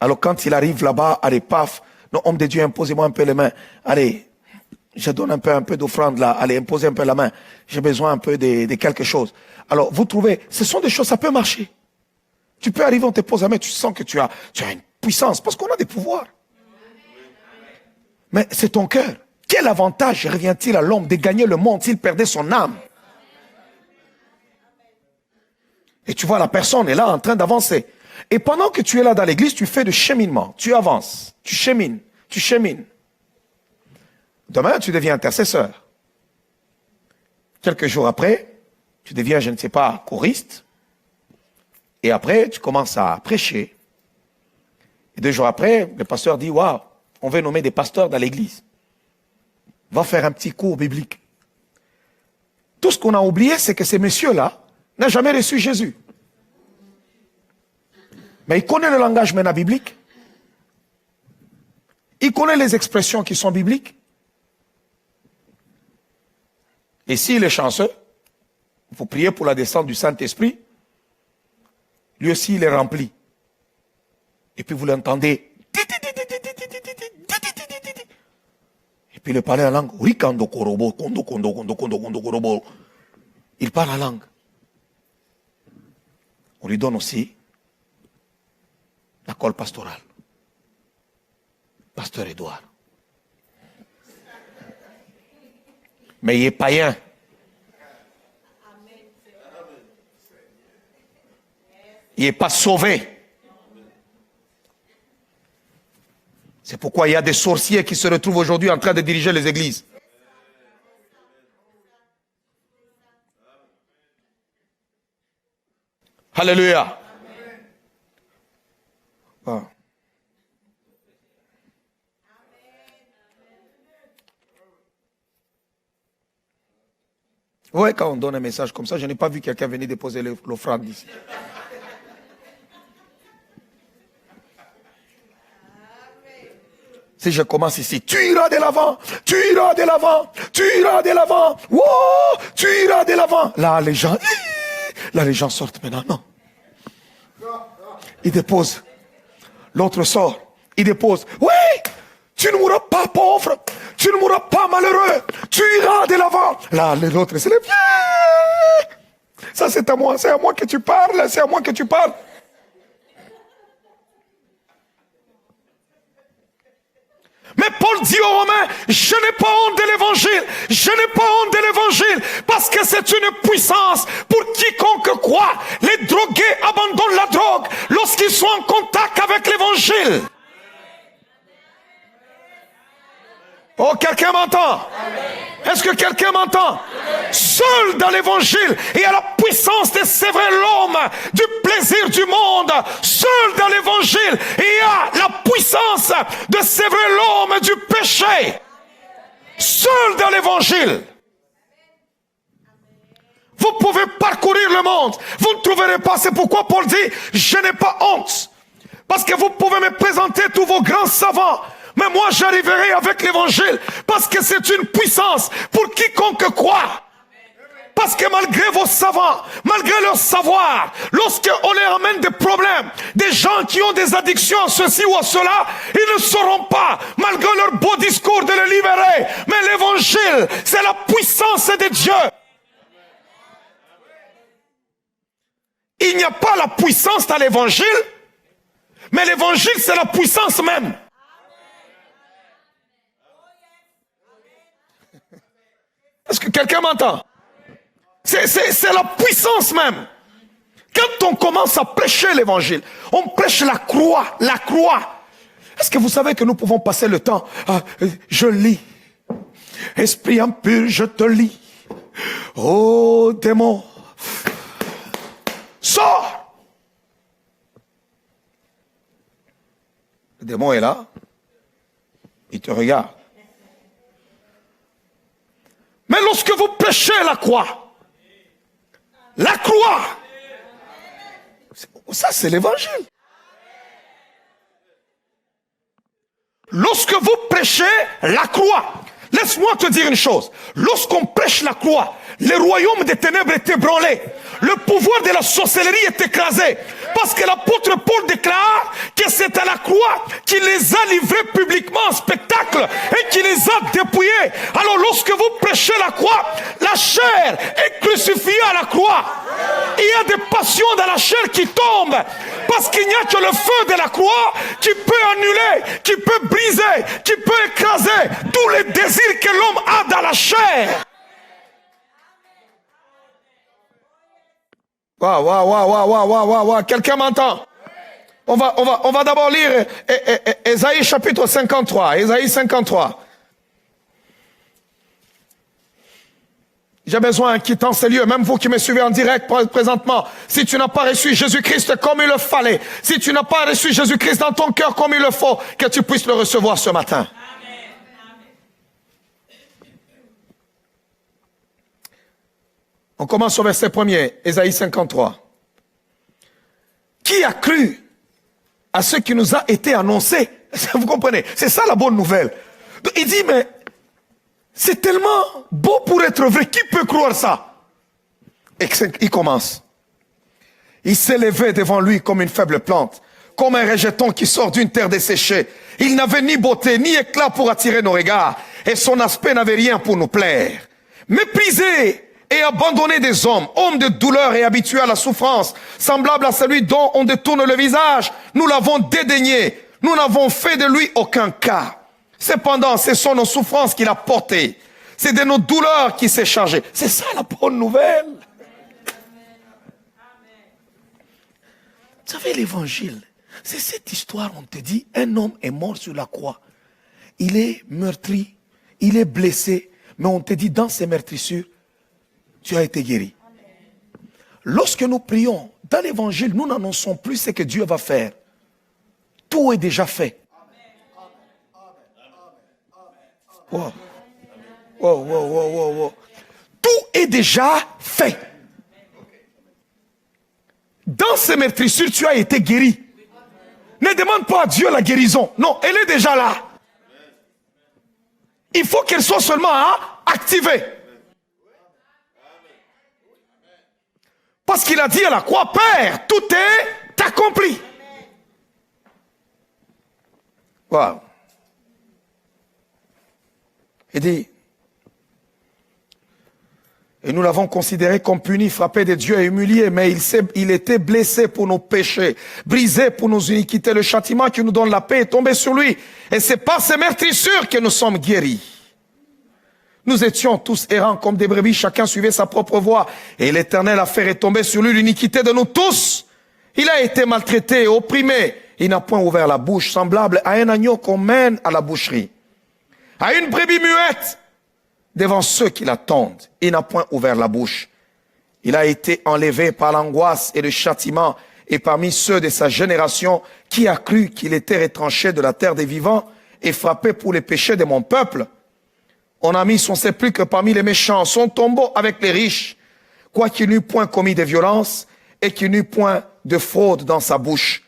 Alors quand il arrive là-bas, allez, paf, non, homme de Dieu, imposez-moi un peu les mains. Allez, je donne un peu d'offrande là. Allez, imposez un peu la main. J'ai besoin un peu de quelque chose. Alors, vous trouvez, ce sont des choses, ça peut marcher. Tu peux arriver, on te pose la main, tu sens que tu as une puissance, parce qu'on a des pouvoirs. Mais c'est ton cœur. Quel avantage revient-il à l'homme de gagner le monde s'il perdait son âme? Et tu vois, la personne est là en train d'avancer. Et pendant que tu es là dans l'église, tu fais du cheminement. Tu avances, tu chemines, tu chemines. Demain, tu deviens intercesseur. Quelques jours après, tu deviens, je ne sais pas, choriste. Et après, tu commences à prêcher. Et 2 jours après, le pasteur dit, waouh, on veut nommer des pasteurs dans l'église. Va faire un petit cours biblique. Tout ce qu'on a oublié, c'est que ces messieurs-là n'ont jamais reçu Jésus. Mais il connaît le langage maintenant biblique. Il connaît les expressions qui sont bibliques. Et s'il est chanceux, il faut prier pour la descente du Saint-Esprit. Lui aussi, il est rempli. Et puis vous l'entendez. Et puis il parle en langue. Il parle en langue. On lui donne aussi la colle pastorale. Pasteur Édouard. Mais il est païen. Il n'est pas sauvé. C'est pourquoi il y a des sorciers qui se retrouvent aujourd'hui en train de diriger les églises. Alléluia. Ah. Ouais, quand on donne un message comme ça, je n'ai pas vu quelqu'un venir déposer l'offrande ici. Si je commence ici, tu iras de l'avant, tu iras de l'avant, tu iras de l'avant, wow, tu iras de l'avant. Là, les gens sortent maintenant, non. Ils déposent. L'autre sort, il dépose. Oui, tu ne mourras pas pauvre, tu ne mourras pas malheureux, tu iras de l'avant. Là, l'autre se lève. Ça, c'est à moi que tu parles, c'est à moi que tu parles. Mais Paul dit aux Romains, je n'ai pas honte de l'évangile, je n'ai pas honte de l'évangile, parce que c'est une puissance pour quiconque croit. Les drogués abandonnent la drogue lorsqu'ils sont en contact avec l'évangile. Oh, quelqu'un m'entend? Est-ce que quelqu'un m'entend? Seul dans l'évangile, il y a la puissance de sévrer l'homme du plaisir du monde. Seul dans l'évangile, il y a la puissance de sévrer l'homme du péché. Seul dans l'évangile. Vous pouvez parcourir le monde, vous ne trouverez pas. C'est pourquoi Paul dit, je n'ai pas honte. Parce que vous pouvez me présenter tous vos grands savants. Mais moi, j'arriverai avec l'évangile parce que c'est une puissance pour quiconque croit. Parce que malgré vos savants, malgré leur savoir, lorsqu'on leur amène des problèmes, des gens qui ont des addictions à ceci ou à cela, ils ne sauront pas, malgré leur beau discours, de les libérer. Mais l'évangile, c'est la puissance de Dieu. Il n'y a pas la puissance dans l'évangile, mais l'évangile, c'est la puissance même. Est-ce que quelqu'un m'entend? C'est la puissance même. Quand on commence à prêcher l'évangile, on prêche la croix, la croix. Est-ce que vous savez que nous pouvons passer le temps je lis. Esprit impur, je te lis. Oh, démon, sors. Le démon est là. Il te regarde. Mais lorsque vous prêchez la croix, Ça, c'est l'évangile. Lorsque vous prêchez la croix, laisse-moi te dire une chose. Lorsqu'on prêche la croix, le royaume des ténèbres est ébranlé. Le pouvoir de la sorcellerie est écrasé. Parce que l'apôtre Paul déclare que c'est à la croix qu'il les a livrés publiquement en spectacle et qu'il les a dépouillés. Alors lorsque vous prêchez la croix, la chair est crucifiée à la croix. Il y a des passions dans la chair qui tombent. Parce qu'il n'y a que le feu de la croix qui peut annuler, qui peut briser, qui peut écraser tous les désirs que l'homme a dans la chair. Waouh. Quelqu'un m'entend? On va d'abord lire Ésaïe chapitre 53. Ésaïe 53. J'ai besoin, quittant ces lieux, même vous qui me suivez en direct présentement, si tu n'as pas reçu Jésus-Christ comme il le fallait, si tu n'as pas reçu Jésus-Christ dans ton cœur comme il le faut, que tu puisses le recevoir ce matin. On commence au verset 1er, Ésaïe 53. Qui a cru à ce qui nous a été annoncé? Vous comprenez? C'est ça la bonne nouvelle. Il dit, mais c'est tellement beau pour être vrai. Qui peut croire ça? Et il commence. Il s'est levé devant lui comme une faible plante, comme un rejeton qui sort d'une terre desséchée. Il n'avait ni beauté, ni éclat pour attirer nos regards, et son aspect n'avait rien pour nous plaire. Méprisé et abandonné des hommes, homme de douleur et habitué à la souffrance, semblable à celui dont on détourne le visage, nous l'avons dédaigné, nous n'avons fait de lui aucun cas. Cependant, ce sont nos souffrances qu'il a portées, c'est de nos douleurs qu'il s'est chargé. C'est ça la bonne nouvelle. Vous savez, l'évangile, c'est cette histoire, on te dit, un homme est mort sur la croix, il est meurtri, il est blessé, mais on te dit, dans ces meurtrissures, tu as été guéri. Lorsque nous prions, dans l'évangile, nous n'annonçons plus ce que Dieu va faire. Tout est déjà fait. Wow. Tout est déjà fait. Dans ces meurtrissures, tu as été guéri. Ne demande pas à Dieu la guérison. Non, elle est déjà là. Il faut qu'elle soit seulement activée. Parce qu'il a dit à la croix, Père, tout est accompli. Wow. Il dit, et nous l'avons considéré comme puni, frappé de Dieu et humilié, mais il était blessé pour nos péchés, brisé pour nos iniquités. Le châtiment qui nous donne la paix est tombé sur lui. Et c'est par ces meurtrissures que nous sommes guéris. Nous étions tous errants comme des brebis, chacun suivait sa propre voie. Et l'Éternel a fait retomber sur lui l'iniquité de nous tous. Il a été maltraité, opprimé. Il n'a point ouvert la bouche, semblable à un agneau qu'on mène à la boucherie. À une brebis muette, devant ceux qui l'attendent. Il n'a point ouvert la bouche. Il a été enlevé par l'angoisse et le châtiment, et parmi ceux de sa génération, qui a cru qu'il était retranché de la terre des vivants et frappé pour les péchés de mon peuple. On a mis son sépulcre parmi les méchants, son tombeau avec les riches, quoiqu'il n'eût point commis de violence et qu'il n'eût point de fraude dans sa bouche.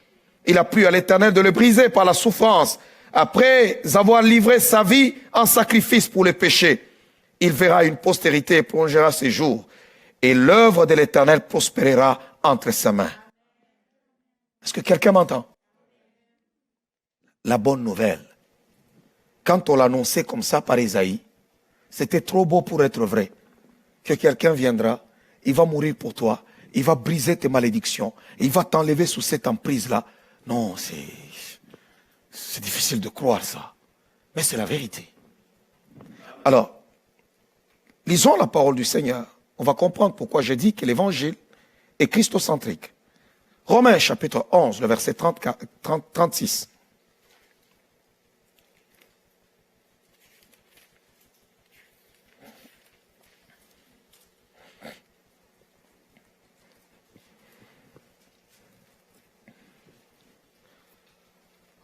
Il a plu à l'Éternel de le briser par la souffrance, après avoir livré sa vie en sacrifice pour les péchés. Il verra une postérité et prolongera ses jours, et l'œuvre de l'Éternel prospérera entre ses mains. Est-ce que quelqu'un m'entend? La bonne nouvelle, quand on l'annonçait comme ça par Ésaïe, c'était trop beau pour être vrai. Que quelqu'un viendra, il va mourir pour toi, il va briser tes malédictions, il va t'enlever sous cette emprise-là. Non, c'est difficile de croire ça. Mais c'est la vérité. Alors, lisons la parole du Seigneur. On va comprendre pourquoi j'ai dit que l'évangile est christocentrique. Romains chapitre 11, le verset 36.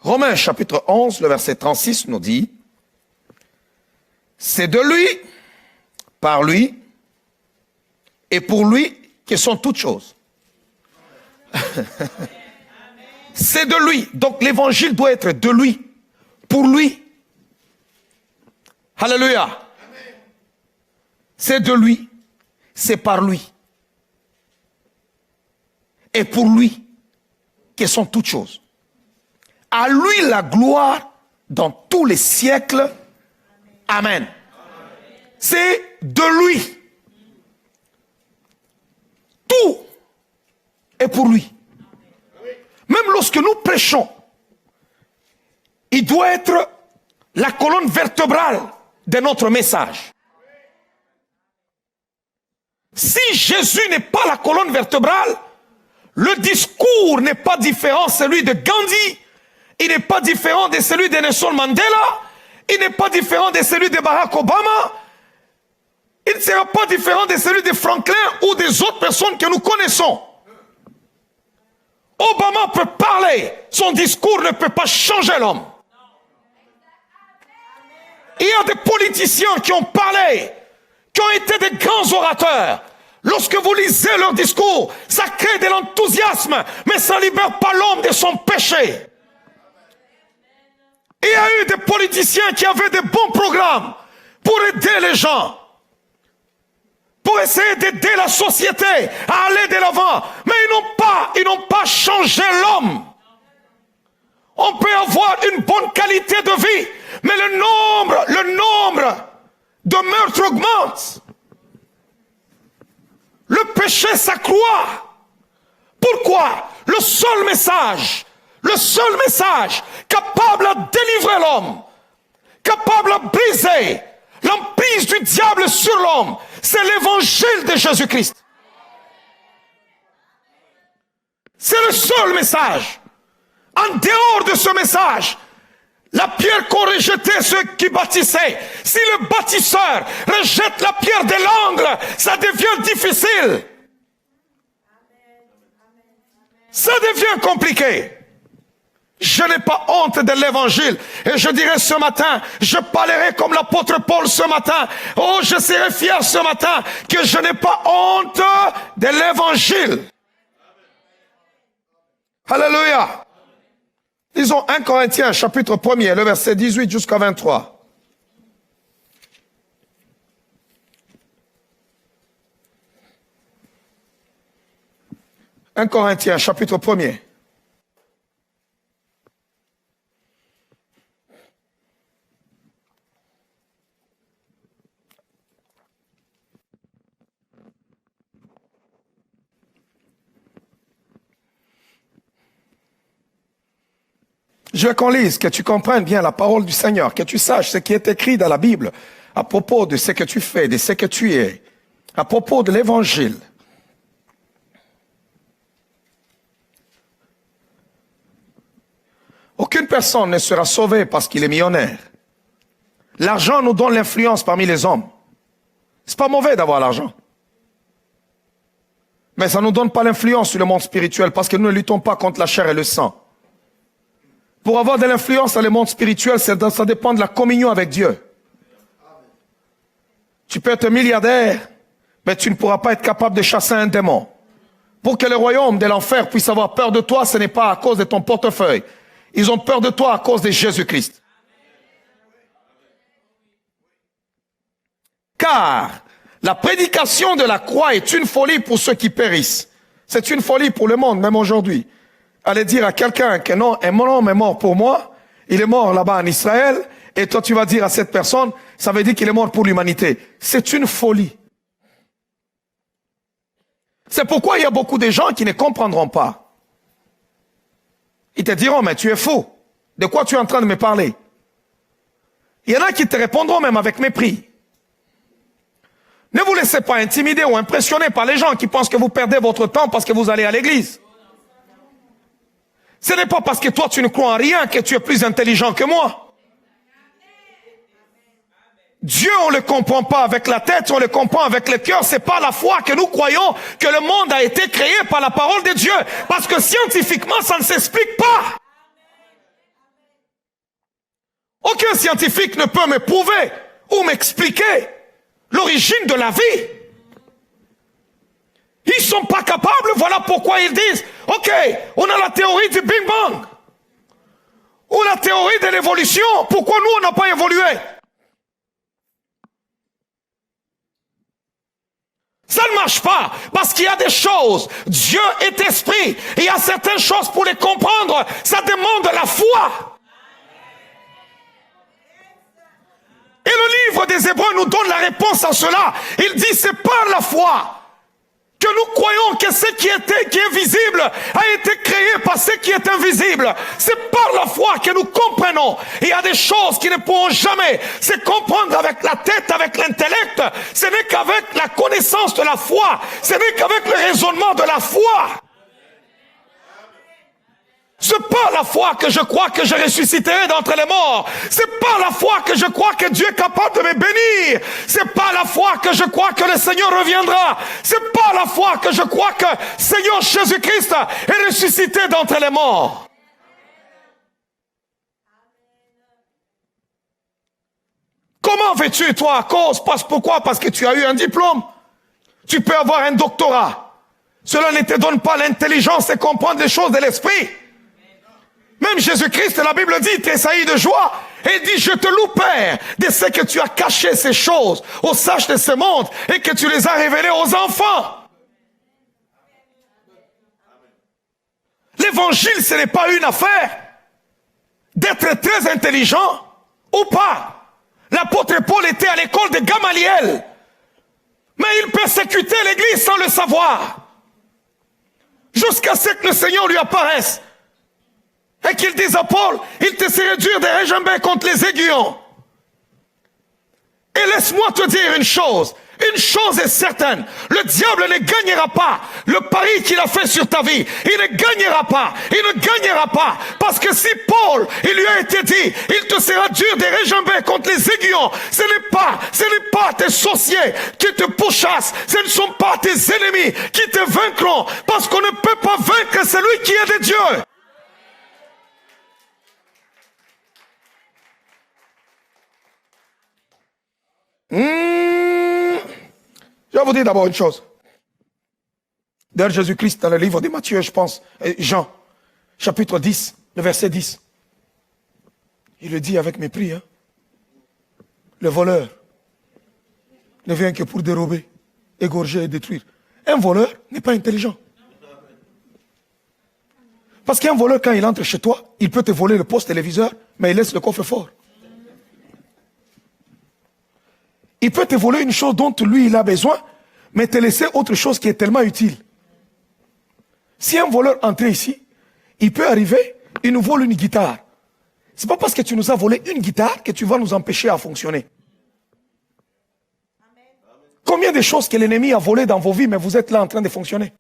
Romains chapitre 11, le verset 36 nous dit, c'est de lui, par lui, et pour lui que sont toutes choses. C'est de lui. Donc l'évangile doit être de lui, pour lui. Alléluia. C'est de lui, c'est par lui. Et pour lui, que sont toutes choses. À lui la gloire dans tous les siècles. Amen. C'est de lui. Tout est pour lui. Même lorsque nous prêchons, il doit être la colonne vertébrale de notre message. Si Jésus n'est pas la colonne vertébrale, le discours n'est pas différent de celui de Gandhi, il n'est pas différent de celui de Nelson Mandela, il n'est pas différent de celui de Barack Obama, il ne sera pas différent de celui de Franklin ou des autres personnes que nous connaissons. Obama peut parler, son discours ne peut pas changer l'homme. Il y a des politiciens qui ont parlé, qui ont été des grands orateurs. Lorsque vous lisez leur discours, ça crée de l'enthousiasme, mais ça ne libère pas l'homme de son péché. Il y a eu des politiciens qui avaient de bons programmes pour aider les gens, pour essayer d'aider la société à aller de l'avant. Mais ils n'ont pas changé l'homme. On peut avoir une bonne qualité de vie, mais le nombre de meurtres augmente. Le péché s'accroît. Pourquoi? Le seul message capable de délivrer l'homme, capable de briser l'emprise du diable sur l'homme, c'est l'évangile de Jésus-Christ. C'est le seul message. En dehors de ce message, la pierre qu'ont rejetée ceux qui bâtissaient, si le bâtisseur rejette la pierre de l'angle, ça devient difficile. Ça devient compliqué. Je n'ai pas honte de l'évangile. Et je dirais ce matin, je parlerai comme l'apôtre Paul ce matin. Oh, je serai fier ce matin que je n'ai pas honte de l'évangile. Alléluia. Disons 1 Corinthiens, chapitre 1er, le verset 18 jusqu'à 23. « 1 Corinthiens, chapitre 1er. Je veux qu'on lise, que tu comprennes bien la parole du Seigneur, que tu saches ce qui est écrit dans la Bible à propos de ce que tu fais, de ce que tu es, à propos de l'évangile. Aucune personne ne sera sauvée parce qu'il est millionnaire. L'argent nous donne l'influence parmi les hommes. C'est pas mauvais d'avoir l'argent. Mais ça ne nous donne pas l'influence sur le monde spirituel parce que nous ne luttons pas contre la chair et le sang. Pour avoir de l'influence dans le monde spirituel, ça dépend de la communion avec Dieu. Tu peux être milliardaire, mais tu ne pourras pas être capable de chasser un démon. Pour que le royaume de l'enfer puisse avoir peur de toi, ce n'est pas à cause de ton portefeuille. Ils ont peur de toi à cause de Jésus-Christ. Car la prédication de la croix est une folie pour ceux qui périssent. C'est une folie pour le monde, même aujourd'hui. Aller dire à quelqu'un que non, mon homme est mort pour moi, il est mort là-bas en Israël, et toi tu vas dire à cette personne, ça veut dire qu'il est mort pour l'humanité. C'est une folie. C'est pourquoi il y a beaucoup de gens qui ne comprendront pas. Ils te diront, mais tu es fou. De quoi tu es en train de me parler? Il y en a qui te répondront même avec mépris. Ne vous laissez pas intimider ou impressionner par les gens qui pensent que vous perdez votre temps parce que vous allez à l'église. Ce n'est pas parce que toi tu ne crois en rien que tu es plus intelligent que moi. Dieu, on ne le comprend pas avec la tête, on le comprend avec le cœur. C'est pas la foi que nous croyons que le monde a été créé par la parole de Dieu. Parce que scientifiquement, ça ne s'explique pas. Aucun scientifique ne peut me prouver ou m'expliquer l'origine de la vie. Ils ne sont pas capables, voilà pourquoi ils disent, ok, on a la théorie du Big Bang. Ou la théorie de l'évolution, pourquoi nous on n'a pas évolué? Ça ne marche pas, parce qu'il y a des choses, Dieu est esprit, et il y a certaines choses pour les comprendre, ça demande de la foi. Et le livre des Hébreux nous donne la réponse à cela. Il dit, c'est par la foi que nous croyons que ce qui est visible a été créé par ce qui est invisible. C'est par la foi que nous comprenons. Il y a des choses qui ne pourront jamais se comprendre avec la tête, avec l'intellect. Ce n'est qu'avec la connaissance de la foi. Ce n'est qu'avec le raisonnement de la foi. C'est par la foi que je crois que je ressusciterai d'entre les morts. C'est par la foi que je crois que Dieu est capable de me bénir. C'est par la foi que je crois que le Seigneur reviendra. C'est par la foi que je crois que Seigneur Jésus-Christ est ressuscité d'entre les morts. Comment veux-tu, toi, à cause? Pourquoi? Parce que tu as eu un diplôme. Tu peux avoir un doctorat. Cela ne te donne pas l'intelligence de comprendre les choses de l'esprit. Même Jésus-Christ, la Bible dit, tressaillit de joie, et il dit, je te loue, Père, de ce que tu as caché ces choses aux sages de ce monde, et que tu les as révélées aux enfants. L'évangile, ce n'est pas une affaire d'être très intelligent ou pas. L'apôtre Paul était à l'école de Gamaliel, mais il persécutait l'église sans le savoir, jusqu'à ce que le Seigneur lui apparaisse. Et qu'il dise à Paul, il te serait dur de réjamber contre les aiguillons. Et laisse-moi te dire une chose est certaine, le diable ne gagnera pas le pari qu'il a fait sur ta vie. Il ne gagnera pas, parce que si Paul, il lui a été dit, il te sera dur de réjamber contre les aiguillons, ce n'est pas tes sorciers qui te pourchassent, ce ne sont pas tes ennemis qui te vaincront, parce qu'on ne peut pas vaincre celui qui est de Dieu. Je vais vous dire d'abord une chose. D'ailleurs, Jésus-Christ, dans le livre de Matthieu, je pense, Jean, chapitre 10, le verset 10, il le dit avec mépris. Hein? Le voleur ne vient que pour dérober, égorger et détruire. Un voleur n'est pas intelligent. Parce qu'un voleur, quand il entre chez toi, il peut te voler le poste téléviseur, mais il laisse le coffre-fort. Il peut te voler une chose dont lui, il a besoin, mais te laisser autre chose qui est tellement utile. Si un voleur entre ici, il peut arriver, il nous vole une guitare. C'est pas parce que tu nous as volé une guitare que tu vas nous empêcher à fonctionner. Combien de choses que l'ennemi a volées dans vos vies, mais vous êtes là en train de fonctionner.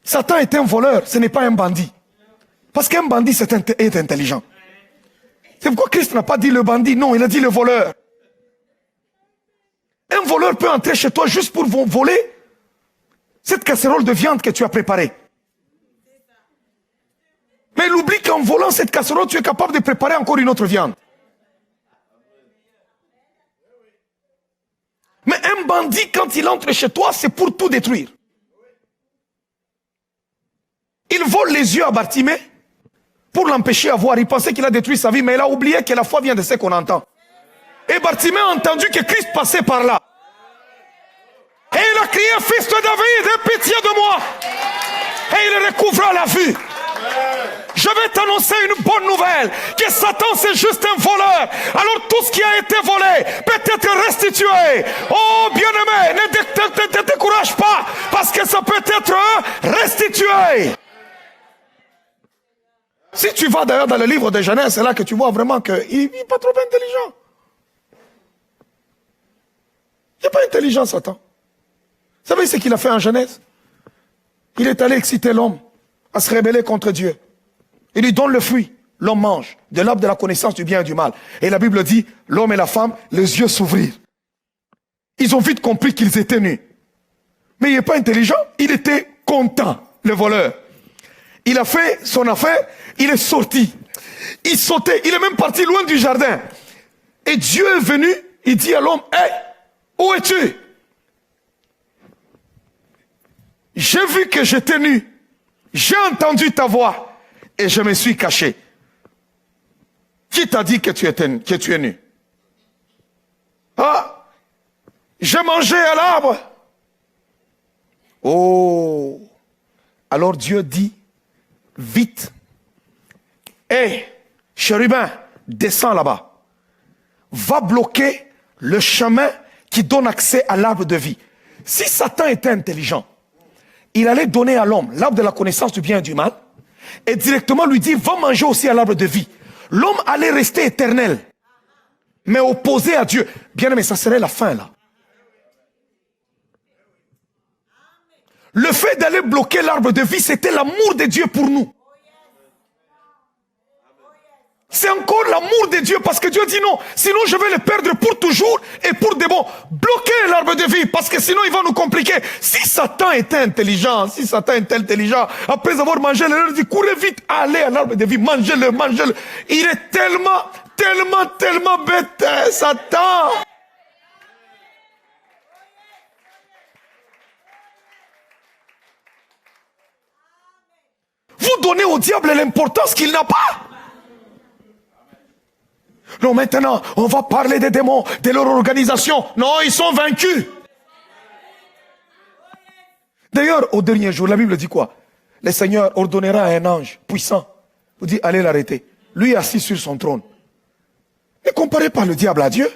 Satan est un voleur, ce n'est pas un bandit. Parce qu'un bandit est intelligent. C'est pourquoi Christ n'a pas dit le bandit, non, il a dit le voleur. Un voleur peut entrer chez toi juste pour voler cette casserole de viande que tu as préparée. Mais il oublie qu'en volant cette casserole, tu es capable de préparer encore une autre viande. Mais un bandit, quand il entre chez toi, c'est pour tout détruire. Il vole les yeux à Bartimée pour l'empêcher à voir. Il pensait qu'il a détruit sa vie, mais il a oublié que la foi vient de ce qu'on entend. Et Bartimée a entendu que Christ passait par là. Et il a crié, fils de David, aie pitié de moi. Et il recouvra la vue. Je vais t'annoncer une bonne nouvelle, que Satan c'est juste un voleur. Alors tout ce qui a été volé peut être restitué. Oh bien-aimé, ne te décourage pas, parce que ça peut être restitué. Si tu vas d'ailleurs dans le livre de Genèse, c'est là que tu vois vraiment qu'il n'est pas trop intelligent. Il n'est pas intelligent, Satan. Vous savez ce qu'il a fait en Genèse? Il est allé exciter l'homme à se rebeller contre Dieu. Il lui donne le fruit. L'homme mange de l'arbre de la connaissance du bien et du mal. Et la Bible dit, l'homme et la femme, les yeux s'ouvrirent. Ils ont vite compris qu'ils étaient nus. Mais il n'est pas intelligent, il était content, le voleur. Il a fait son affaire, il est sorti. Il sautait, il est même parti loin du jardin. Et Dieu est venu, il dit à l'homme, hé, où es-tu? J'ai vu que j'étais nu. J'ai entendu ta voix et je me suis caché. Qui t'a dit que tu es nu? Ah, j'ai mangé à l'arbre. Oh, alors Dieu dit, vite, hé, chérubin, descends là-bas. Va bloquer le chemin qui donne accès à l'arbre de vie. Si Satan était intelligent, il allait donner à l'homme l'arbre de la connaissance du bien et du mal, et directement lui dire, va manger aussi à l'arbre de vie. L'homme allait rester éternel, mais opposé à Dieu. Bien aimé, ça serait la fin là. Le fait d'aller bloquer l'arbre de vie, c'était l'amour de Dieu pour nous. C'est encore l'amour de Dieu parce que Dieu dit non, sinon je vais le perdre pour toujours et pour des bons. Bloquez l'arbre de vie parce que sinon il va nous compliquer. Si Satan était intelligent, après avoir mangé le, il dit courez vite, allez à l'arbre de vie, mangez-le, mangez-le. Il est tellement bête, Satan. Vous donnez au diable l'importance qu'il n'a pas. Non, maintenant, on va parler des démons, de leur organisation. Non, ils sont vaincus. D'ailleurs, au dernier jour, la Bible dit quoi? Le Seigneur ordonnera à un ange puissant. Vous dit, allez l'arrêter. Lui assis sur son trône. Ne comparez pas le diable à Dieu.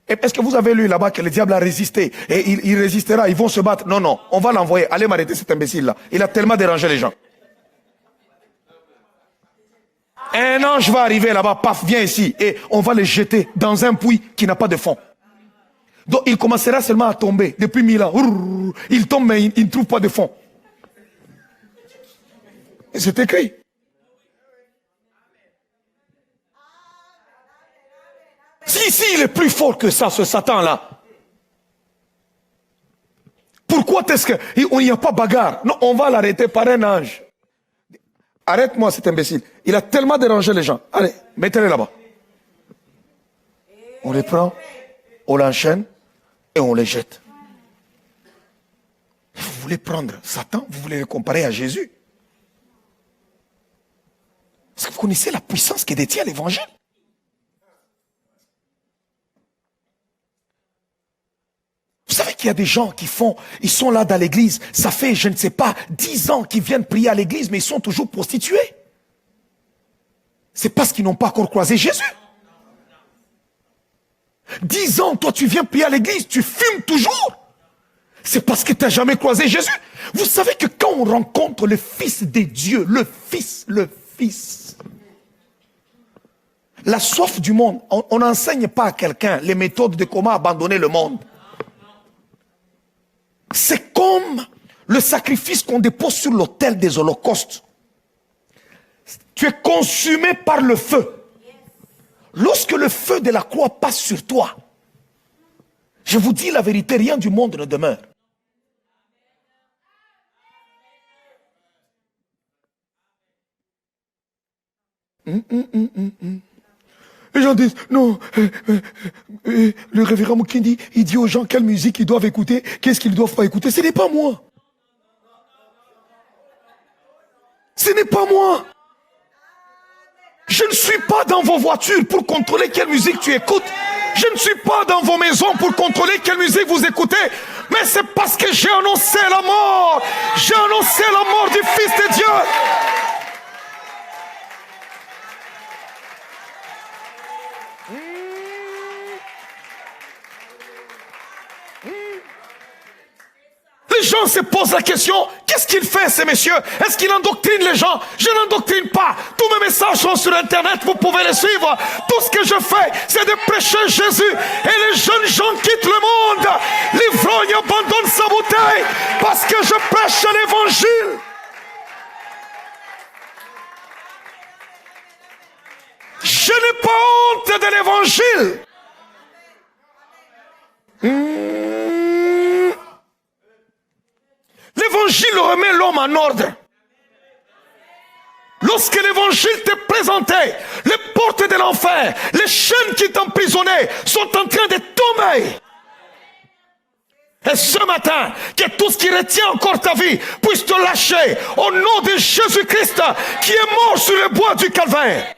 Est-ce que vous avez lu là-bas que le diable a résisté? Et il résistera, ils vont se battre. Non, non, on va l'envoyer. Allez m'arrêter cet imbécile-là. Il a tellement dérangé les gens. Un ange va arriver là-bas, paf, viens ici, et on va le jeter dans un puits qui n'a pas de fond. Donc il commencera seulement à tomber depuis 1000 ans. Il tombe mais il ne trouve pas de fond. Et c'est écrit. Si il est plus fort que ça, ce Satan-là. Pourquoi est-ce qu'il n'y a pas bagarre? Non, on va l'arrêter par un ange. Arrête-moi cet imbécile. Il a tellement dérangé les gens. Allez, mettez-le là-bas. On les prend, on l'enchaîne et on les jette. Vous voulez prendre Satan, vous voulez le comparer à Jésus? Est-ce que vous connaissez la puissance que détient l'évangile? Vous savez qu'il y a des gens qui ils sont là dans l'église, ça fait, je ne sais pas, 10 ans qu'ils viennent prier à l'église, mais ils sont toujours prostitués. C'est parce qu'ils n'ont pas encore croisé Jésus. 10 ans, toi tu viens prier à l'église, tu fumes toujours. C'est parce que tu n'as jamais croisé Jésus. Vous savez que quand on rencontre le Fils de Dieu, le Fils, la soif du monde, on n'enseigne pas à quelqu'un les méthodes de comment abandonner le monde. C'est comme le sacrifice qu'on dépose sur l'autel des holocaustes. Tu es consumé par le feu. Lorsque le feu de la croix passe sur toi, je vous dis la vérité, rien du monde ne demeure. Les gens disent, non, le révérend Mukindi, il dit aux gens quelle musique ils doivent écouter, qu'est-ce qu'ils ne doivent pas écouter. Ce n'est pas moi. Ce n'est pas moi. Je ne suis pas dans vos voitures pour contrôler quelle musique tu écoutes. Je ne suis pas dans vos maisons pour contrôler quelle musique vous écoutez. Mais c'est parce que j'ai annoncé la mort. J'ai annoncé la mort du Fils de Dieu. Les gens se posent la question, qu'est-ce qu'il fait ces messieurs? Est-ce qu'il endoctrine les gens? Je n'endoctrine pas. Tous mes messages sont sur internet, vous pouvez les suivre. Tout ce que je fais, c'est de prêcher Jésus. Et les jeunes gens quittent le monde. L'ivrogne abandonne sa bouteille parce que je prêche l'évangile. Je n'ai pas honte de l'évangile. L'évangile remet l'homme en ordre. Lorsque l'évangile t'est présenté, les portes de l'enfer, les chaînes qui t'emprisonnaient sont en train de tomber. Et ce matin, que tout ce qui retient encore ta vie puisse te lâcher au nom de Jésus-Christ qui est mort sur le bois du calvaire.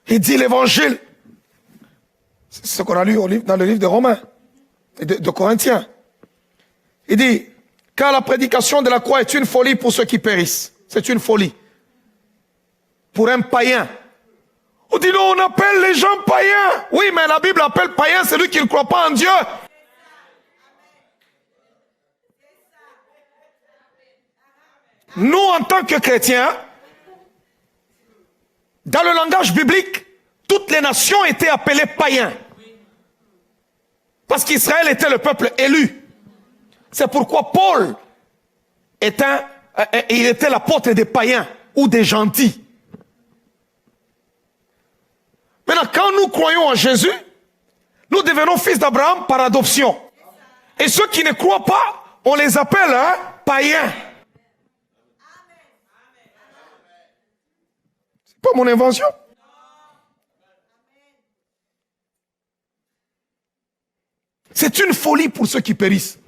Il dit l'évangile, c'est ce qu'on a lu dans le livre de Romains, de Corinthiens. Il dit, car la prédication de la croix est une folie pour ceux qui périssent. C'est une folie. Pour un païen. On dit non, on appelle les gens païens. Oui, mais la Bible appelle païen celui qui ne croit pas en Dieu. Nous, en tant que chrétiens, dans le langage biblique, toutes les nations étaient appelées païens. Parce qu'Israël était le peuple élu. C'est pourquoi Paul il était l'apôtre des païens ou des gentils. Maintenant, quand nous croyons en Jésus, nous devenons fils d'Abraham par adoption. Et ceux qui ne croient pas, on les appelle païens. C'est pas mon invention. C'est une folie pour ceux qui périssent.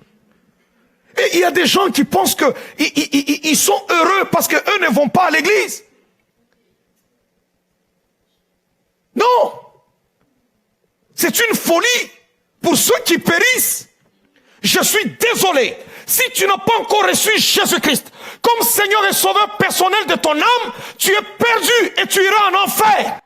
Et il y a des gens qui pensent qu'ils sont heureux parce qu'eux ne vont pas à l'église. Non. C'est une folie pour ceux qui périssent. Je suis désolé. Si tu n'as pas encore reçu Jésus-Christ comme Seigneur et Sauveur personnel de ton âme, tu es perdu et tu iras en enfer.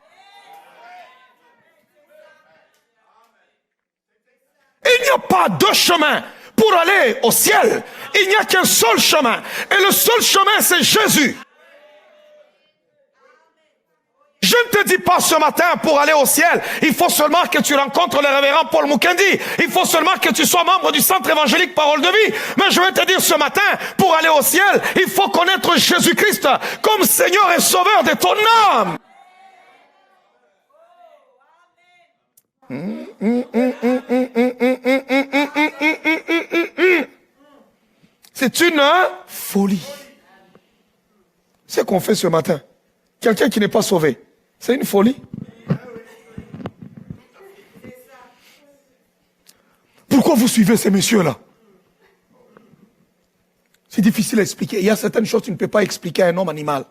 Il n'y a pas deux chemins pour aller au ciel. Il n'y a qu'un seul chemin. Et le seul chemin, c'est Jésus. Je ne te dis pas ce matin pour aller au ciel, il faut seulement que tu rencontres le révérend Paul Mukendi. Il faut seulement que tu sois membre du centre évangélique Parole de Vie. Mais je vais te dire ce matin, pour aller au ciel, il faut connaître Jésus-Christ comme Seigneur et Sauveur de ton âme. C'est une folie. C'est ce qu'on fait ce matin. Quelqu'un qui n'est pas sauvé, c'est une folie. Pourquoi vous suivez ces messieurs-là? C'est difficile à expliquer. Il y a certaines choses que tu ne peux pas expliquer à un homme animal.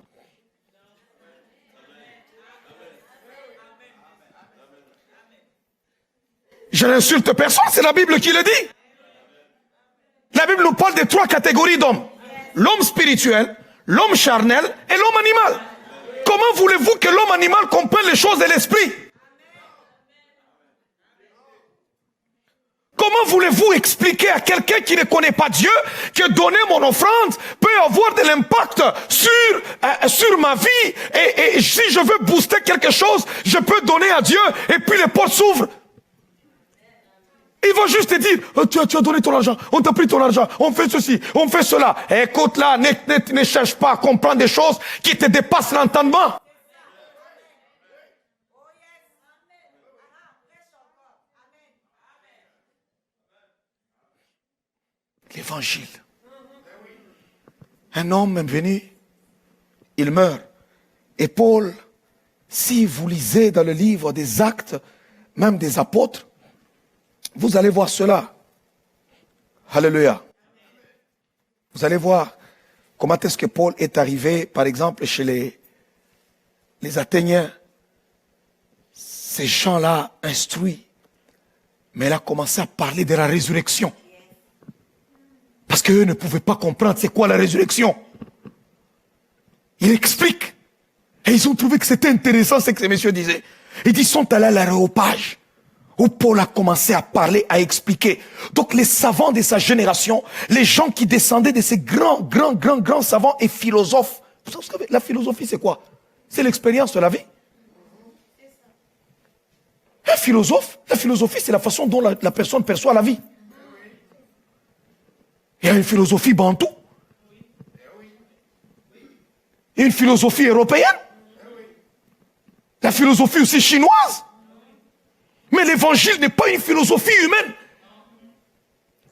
Je n'insulte personne, c'est la Bible qui le dit. La Bible nous parle de trois catégories d'hommes. L'homme spirituel, l'homme charnel et l'homme animal. Comment voulez-vous que l'homme animal comprenne les choses de l'esprit? Comment voulez-vous expliquer à quelqu'un qui ne connaît pas Dieu que donner mon offrande peut avoir de l'impact sur ma vie et si je veux booster quelque chose, je peux donner à Dieu et puis les portes s'ouvrent? Il va juste te dire, oh, tu as donné ton argent, on t'a pris ton argent, on fait ceci, on fait cela. Écoute là, ne cherche pas à comprendre des choses qui te dépassent l'entendement. L'évangile. Un homme est venu, il meurt. Et Paul, si vous lisez dans le livre des Actes, même des apôtres, vous allez voir cela. Alléluia. Vous allez voir comment est-ce que Paul est arrivé, par exemple, chez les Athéniens. Ces gens-là instruits. Mais il a commencé à parler de la résurrection. Parce qu'eux ne pouvaient pas comprendre c'est quoi la résurrection. Il explique. Et ils ont trouvé que c'était intéressant ce que ces messieurs disaient. Ils disent, sont allés à l'aréopage. Où Paul a commencé à parler, à expliquer. Donc les savants de sa génération, les gens qui descendaient de ces grands savants et philosophes. Vous savez, la philosophie c'est quoi? C'est l'expérience de la vie. Un philosophe, la philosophie c'est la façon dont la personne perçoit la vie. Il y a une philosophie bantou. Il y a une philosophie européenne. La philosophie aussi chinoise. Mais l'évangile n'est pas une philosophie humaine.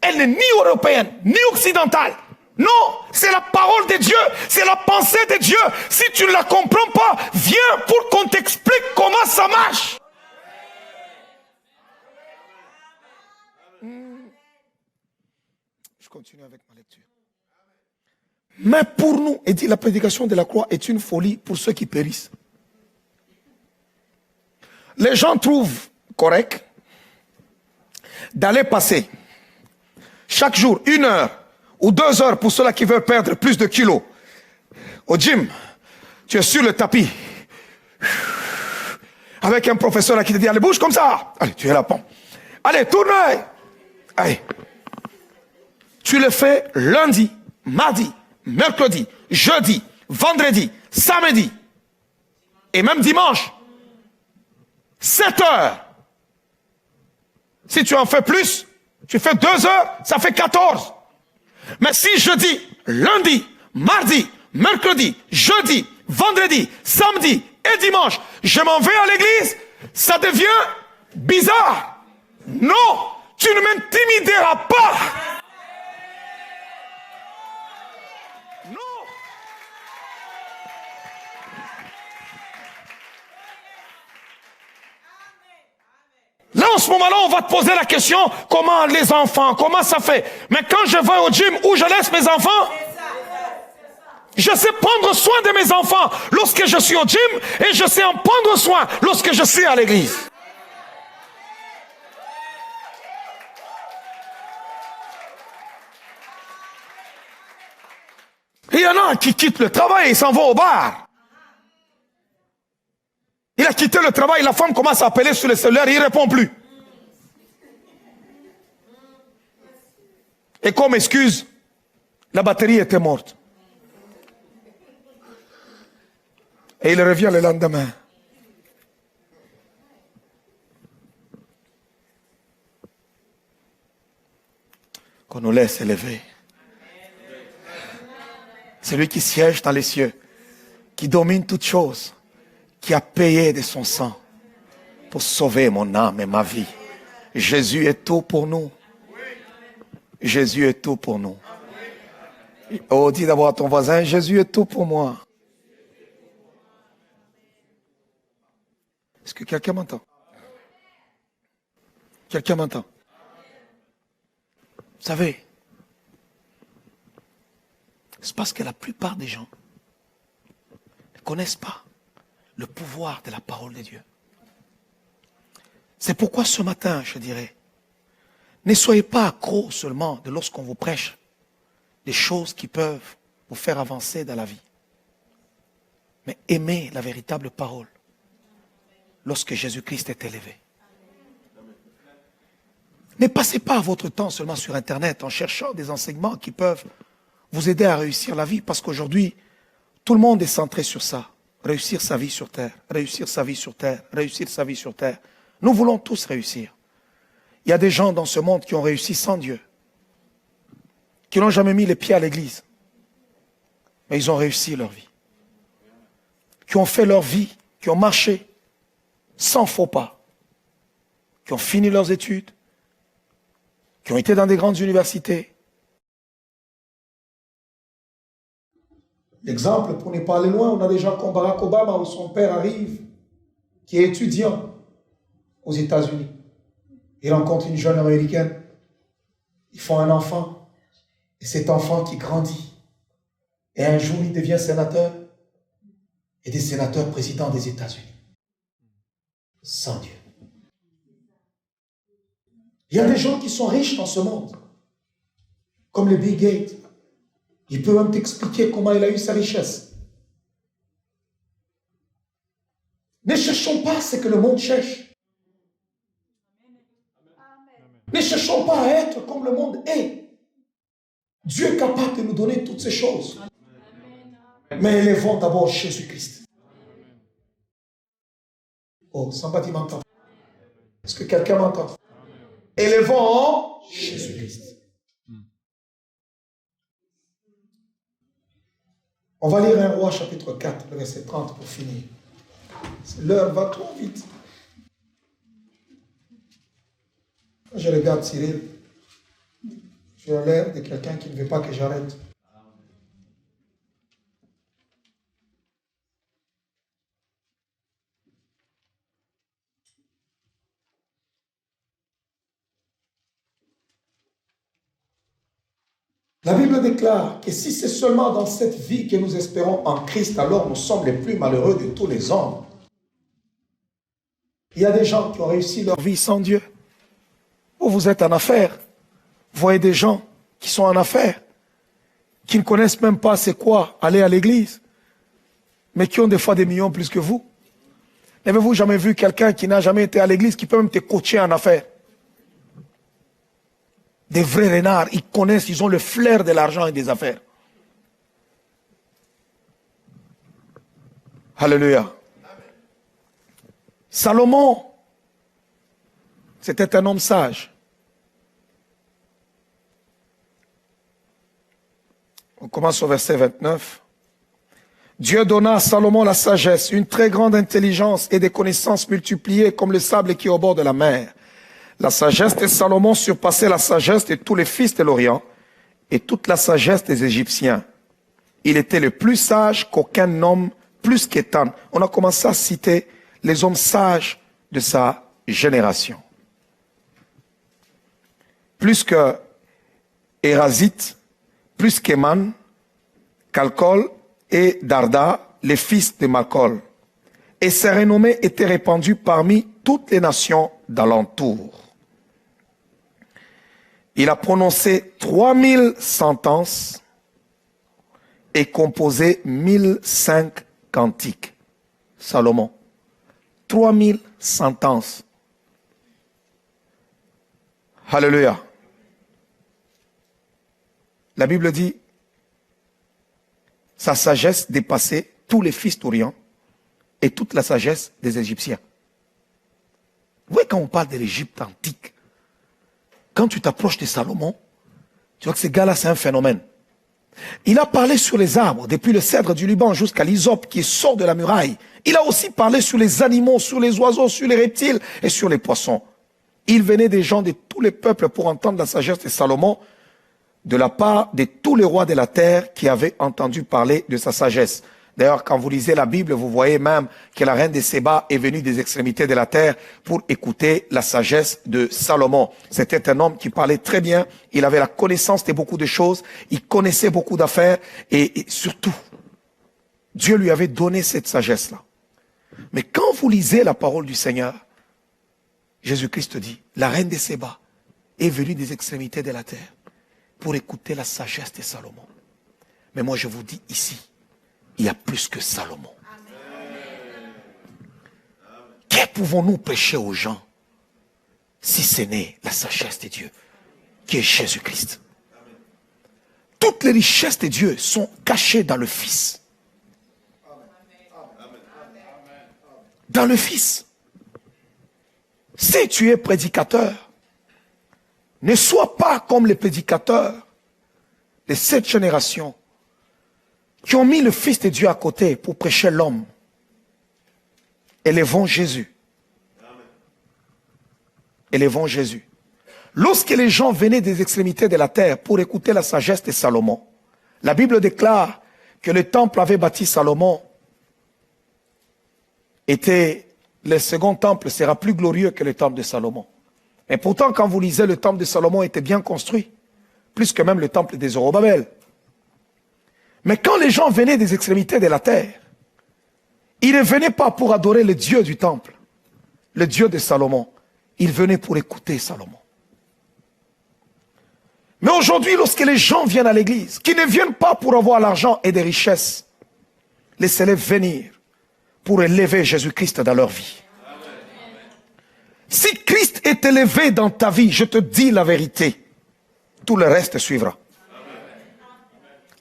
Elle n'est ni européenne, ni occidentale. Non, c'est la parole de Dieu, c'est la pensée de Dieu. Si tu ne la comprends pas, viens pour qu'on t'explique comment ça marche. Je continue avec ma lecture. Mais pour nous, et dit la prédication de la croix est une folie pour ceux qui périssent. Les gens trouvent correct d'aller passer chaque jour 1 heure ou 2 heures pour ceux-là qui veulent perdre plus de kilos au gym. Tu es sur le tapis avec un professeur là qui te dit allez bouge comme ça. Allez, tu es là, bon. Allez, tourne. Allez. Tu le fais lundi, mardi, mercredi, jeudi, vendredi, samedi et même dimanche. 7 heures. Si tu en fais plus, tu fais 2 heures, ça fait 14. Mais si je dis lundi, mardi, mercredi, jeudi, vendredi, samedi et dimanche, je m'en vais à l'église, ça devient bizarre. Non, tu ne m'intimideras pas. Non. Là, en ce moment-là, on va te poser la question, comment les enfants, comment ça fait? Mais quand je vais au gym, où je laisse mes enfants? Je sais prendre soin de mes enfants lorsque je suis au gym et je sais en prendre soin lorsque je suis à l'église. Il y en a qui quittent le travail et s'en vont au bar. Il a quitté le travail, la femme commence à appeler sur le cellulaire, il ne répond plus. Et comme excuse, la batterie était morte. Et il revient le lendemain. Qu'on nous laisse élever. Celui qui siège dans les cieux, qui domine toutes choses, qui a payé de son sang pour sauver mon âme et ma vie. Jésus est tout pour nous. Jésus est tout pour nous. Oh, dis d'abord à ton voisin, Jésus est tout pour moi. Est-ce que quelqu'un m'entend? Quelqu'un m'entend? Vous savez, c'est parce que la plupart des gens ne connaissent pas le pouvoir de la parole de Dieu. C'est pourquoi ce matin, je dirais, ne soyez pas accros seulement de lorsqu'on vous prêche des choses qui peuvent vous faire avancer dans la vie. Mais aimez la véritable parole lorsque Jésus-Christ est élevé. Ne passez pas votre temps seulement sur Internet en cherchant des enseignements qui peuvent vous aider à réussir la vie, parce qu'aujourd'hui, tout le monde est centré sur ça. Réussir sa vie sur terre, réussir sa vie sur terre, réussir sa vie sur terre. Nous voulons tous réussir. Il y a des gens dans ce monde qui ont réussi sans Dieu, qui n'ont jamais mis les pieds à l'église, mais ils ont réussi leur vie, qui ont fait leur vie, qui ont marché sans faux pas, qui ont fini leurs études, qui ont été dans des grandes universités. L'exemple, pour ne pas aller loin, on a des gens comme Barack Obama, où son père arrive, qui est étudiant aux États-Unis. Il rencontre une jeune américaine, ils font un enfant, et cet enfant qui grandit, et un jour il devient sénateur, et des sénateurs présidents des États-Unis. Sans Dieu. Il y a des gens qui sont riches dans ce monde, comme le Bill Gates. Il peut même t'expliquer comment il a eu sa richesse. Ne cherchons pas ce que le monde cherche. Ne cherchons pas à être comme le monde est. Dieu est capable de nous donner toutes ces choses. Mais élevons d'abord Jésus-Christ. Oh, somebody m'entend. Est-ce que quelqu'un m'entend? Élevons Jésus-Christ. On va lire 1 Roi chapitre 4, le verset 30 pour finir. L'heure va trop vite. Quand je regarde Cyril, tu as l'air de quelqu'un qui ne veut pas que j'arrête. La Bible déclare que si c'est seulement dans cette vie que nous espérons en Christ, alors nous sommes les plus malheureux de tous les hommes. Il y a des gens qui ont réussi leur vie sans Dieu. Vous êtes en affaires. Vous voyez des gens qui sont en affaires, qui ne connaissent même pas c'est quoi aller à l'église, mais qui ont des fois des millions plus que vous. N'avez-vous jamais vu quelqu'un qui n'a jamais été à l'église, qui peut même te coacher en affaires? Des vrais renards, ils connaissent, ils ont le flair de l'argent et des affaires. Alléluia. Salomon, c'était un homme sage. On commence au verset 29. Dieu donna à Salomon la sagesse, une très grande intelligence et des connaissances multipliées comme le sable qui est au bord de la mer. La sagesse de Salomon surpassait la sagesse de tous les fils de l'Orient et toute la sagesse des Égyptiens. Il était le plus sage qu'aucun homme, plus qu'Étan. On a commencé à citer les hommes sages de sa génération. Plus que Érasite, plus qu'Éman, Calcol et Darda, les fils de Malcol. Et sa renommée était répandue parmi toutes les nations d'alentour. Il a prononcé 3000 sentences et composé 1005 cantiques. Salomon. 3000 sentences. Alléluia. La Bible dit, sa sagesse dépassait tous les fils d'Orient et toute la sagesse des Égyptiens. Vous voyez, quand on parle de l'Égypte antique, quand tu t'approches de Salomon, tu vois que ce gars-là, c'est un phénomène. Il a parlé sur les arbres, depuis le cèdre du Liban jusqu'à l'hysope qui sort de la muraille. Il a aussi parlé sur les animaux, sur les oiseaux, sur les reptiles et sur les poissons. Il venait des gens de tous les peuples pour entendre la sagesse de Salomon, de la part de tous les rois de la terre qui avaient entendu parler de sa sagesse. D'ailleurs, quand vous lisez la Bible, vous voyez même que la reine de Séba est venue des extrémités de la terre pour écouter la sagesse de Salomon. C'était un homme qui parlait très bien, il avait la connaissance de beaucoup de choses, il connaissait beaucoup d'affaires et surtout, Dieu lui avait donné cette sagesse-là. Mais quand vous lisez la parole du Seigneur, Jésus-Christ dit, la reine de Séba est venue des extrémités de la terre pour écouter la sagesse de Salomon. Mais moi je vous dis ici, il y a plus que Salomon. Que pouvons-nous prêcher aux gens si ce n'est la sagesse de Dieu, qui est Jésus-Christ? Toutes les richesses de Dieu sont cachées dans le Fils. Dans le Fils. Si tu es prédicateur, ne sois pas comme les prédicateurs de cette génération qui ont mis le Fils de Dieu à côté pour prêcher l'homme. Élevons Jésus. Élevons Jésus. Lorsque les gens venaient des extrémités de la terre pour écouter la sagesse de Salomon, la Bible déclare que le temple avait bâti Salomon le second temple sera plus glorieux que le temple de Salomon. Et pourtant, quand vous lisez, le temple de Salomon était bien construit, plus que même le temple des Zorobabel. Mais quand les gens venaient des extrémités de la terre, ils ne venaient pas pour adorer le Dieu du temple, le Dieu de Salomon. Ils venaient pour écouter Salomon. Mais aujourd'hui, lorsque les gens viennent à l'église, qui ne viennent pas pour avoir l'argent et des richesses, laissez-les venir pour élever Jésus-Christ dans leur vie. Si Christ est élevé dans ta vie, je te dis la vérité, tout le reste suivra.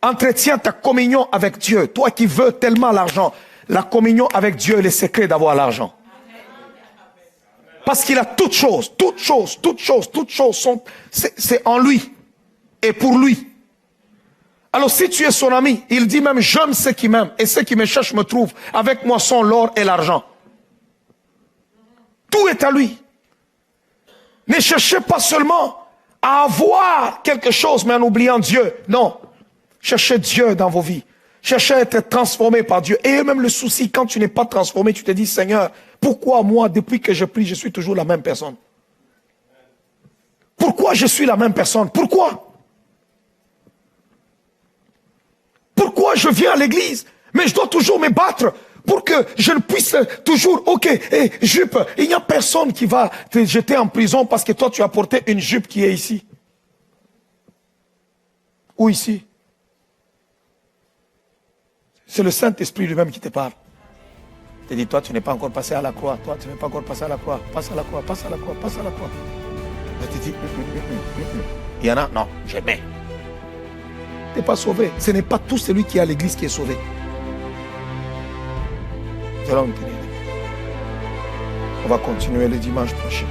Entretiens ta communion avec Dieu. Toi qui veux tellement l'argent, la communion avec Dieu est le secret d'avoir l'argent. Parce qu'il a toutes choses, c'est en lui et pour lui. Alors si tu es son ami, il dit même, j'aime ceux qui m'aiment et ceux qui me cherchent me trouvent. Avec moi sont l'or et l'argent. Tout est à lui. Ne cherchez pas seulement à avoir quelque chose, mais en oubliant Dieu. Non. Cherchez Dieu dans vos vies. Cherchez à être transformé par Dieu. Et même le souci, quand tu n'es pas transformé, tu te dis, Seigneur, pourquoi moi, depuis que je prie, je suis toujours la même personne? Pourquoi je suis la même personne? Pourquoi? je viens à l'église, mais je dois toujours me battre pour que je ne puisse toujours, ok, jupe, il n'y a personne qui va te jeter en prison parce que toi tu as porté une jupe qui est ici. Ou ici. C'est le Saint-Esprit lui-même qui te parle. Il te dit, toi tu n'es pas encore passé à la croix, toi tu n'es pas encore passé à la croix, passe à la croix, passe à la croix, passe à la croix. Je te dis, il y en a, non, jamais. Tu n'es pas sauvé. Ce n'est pas tout celui qui est à l'église qui est sauvé. On va continuer le dimanche prochain.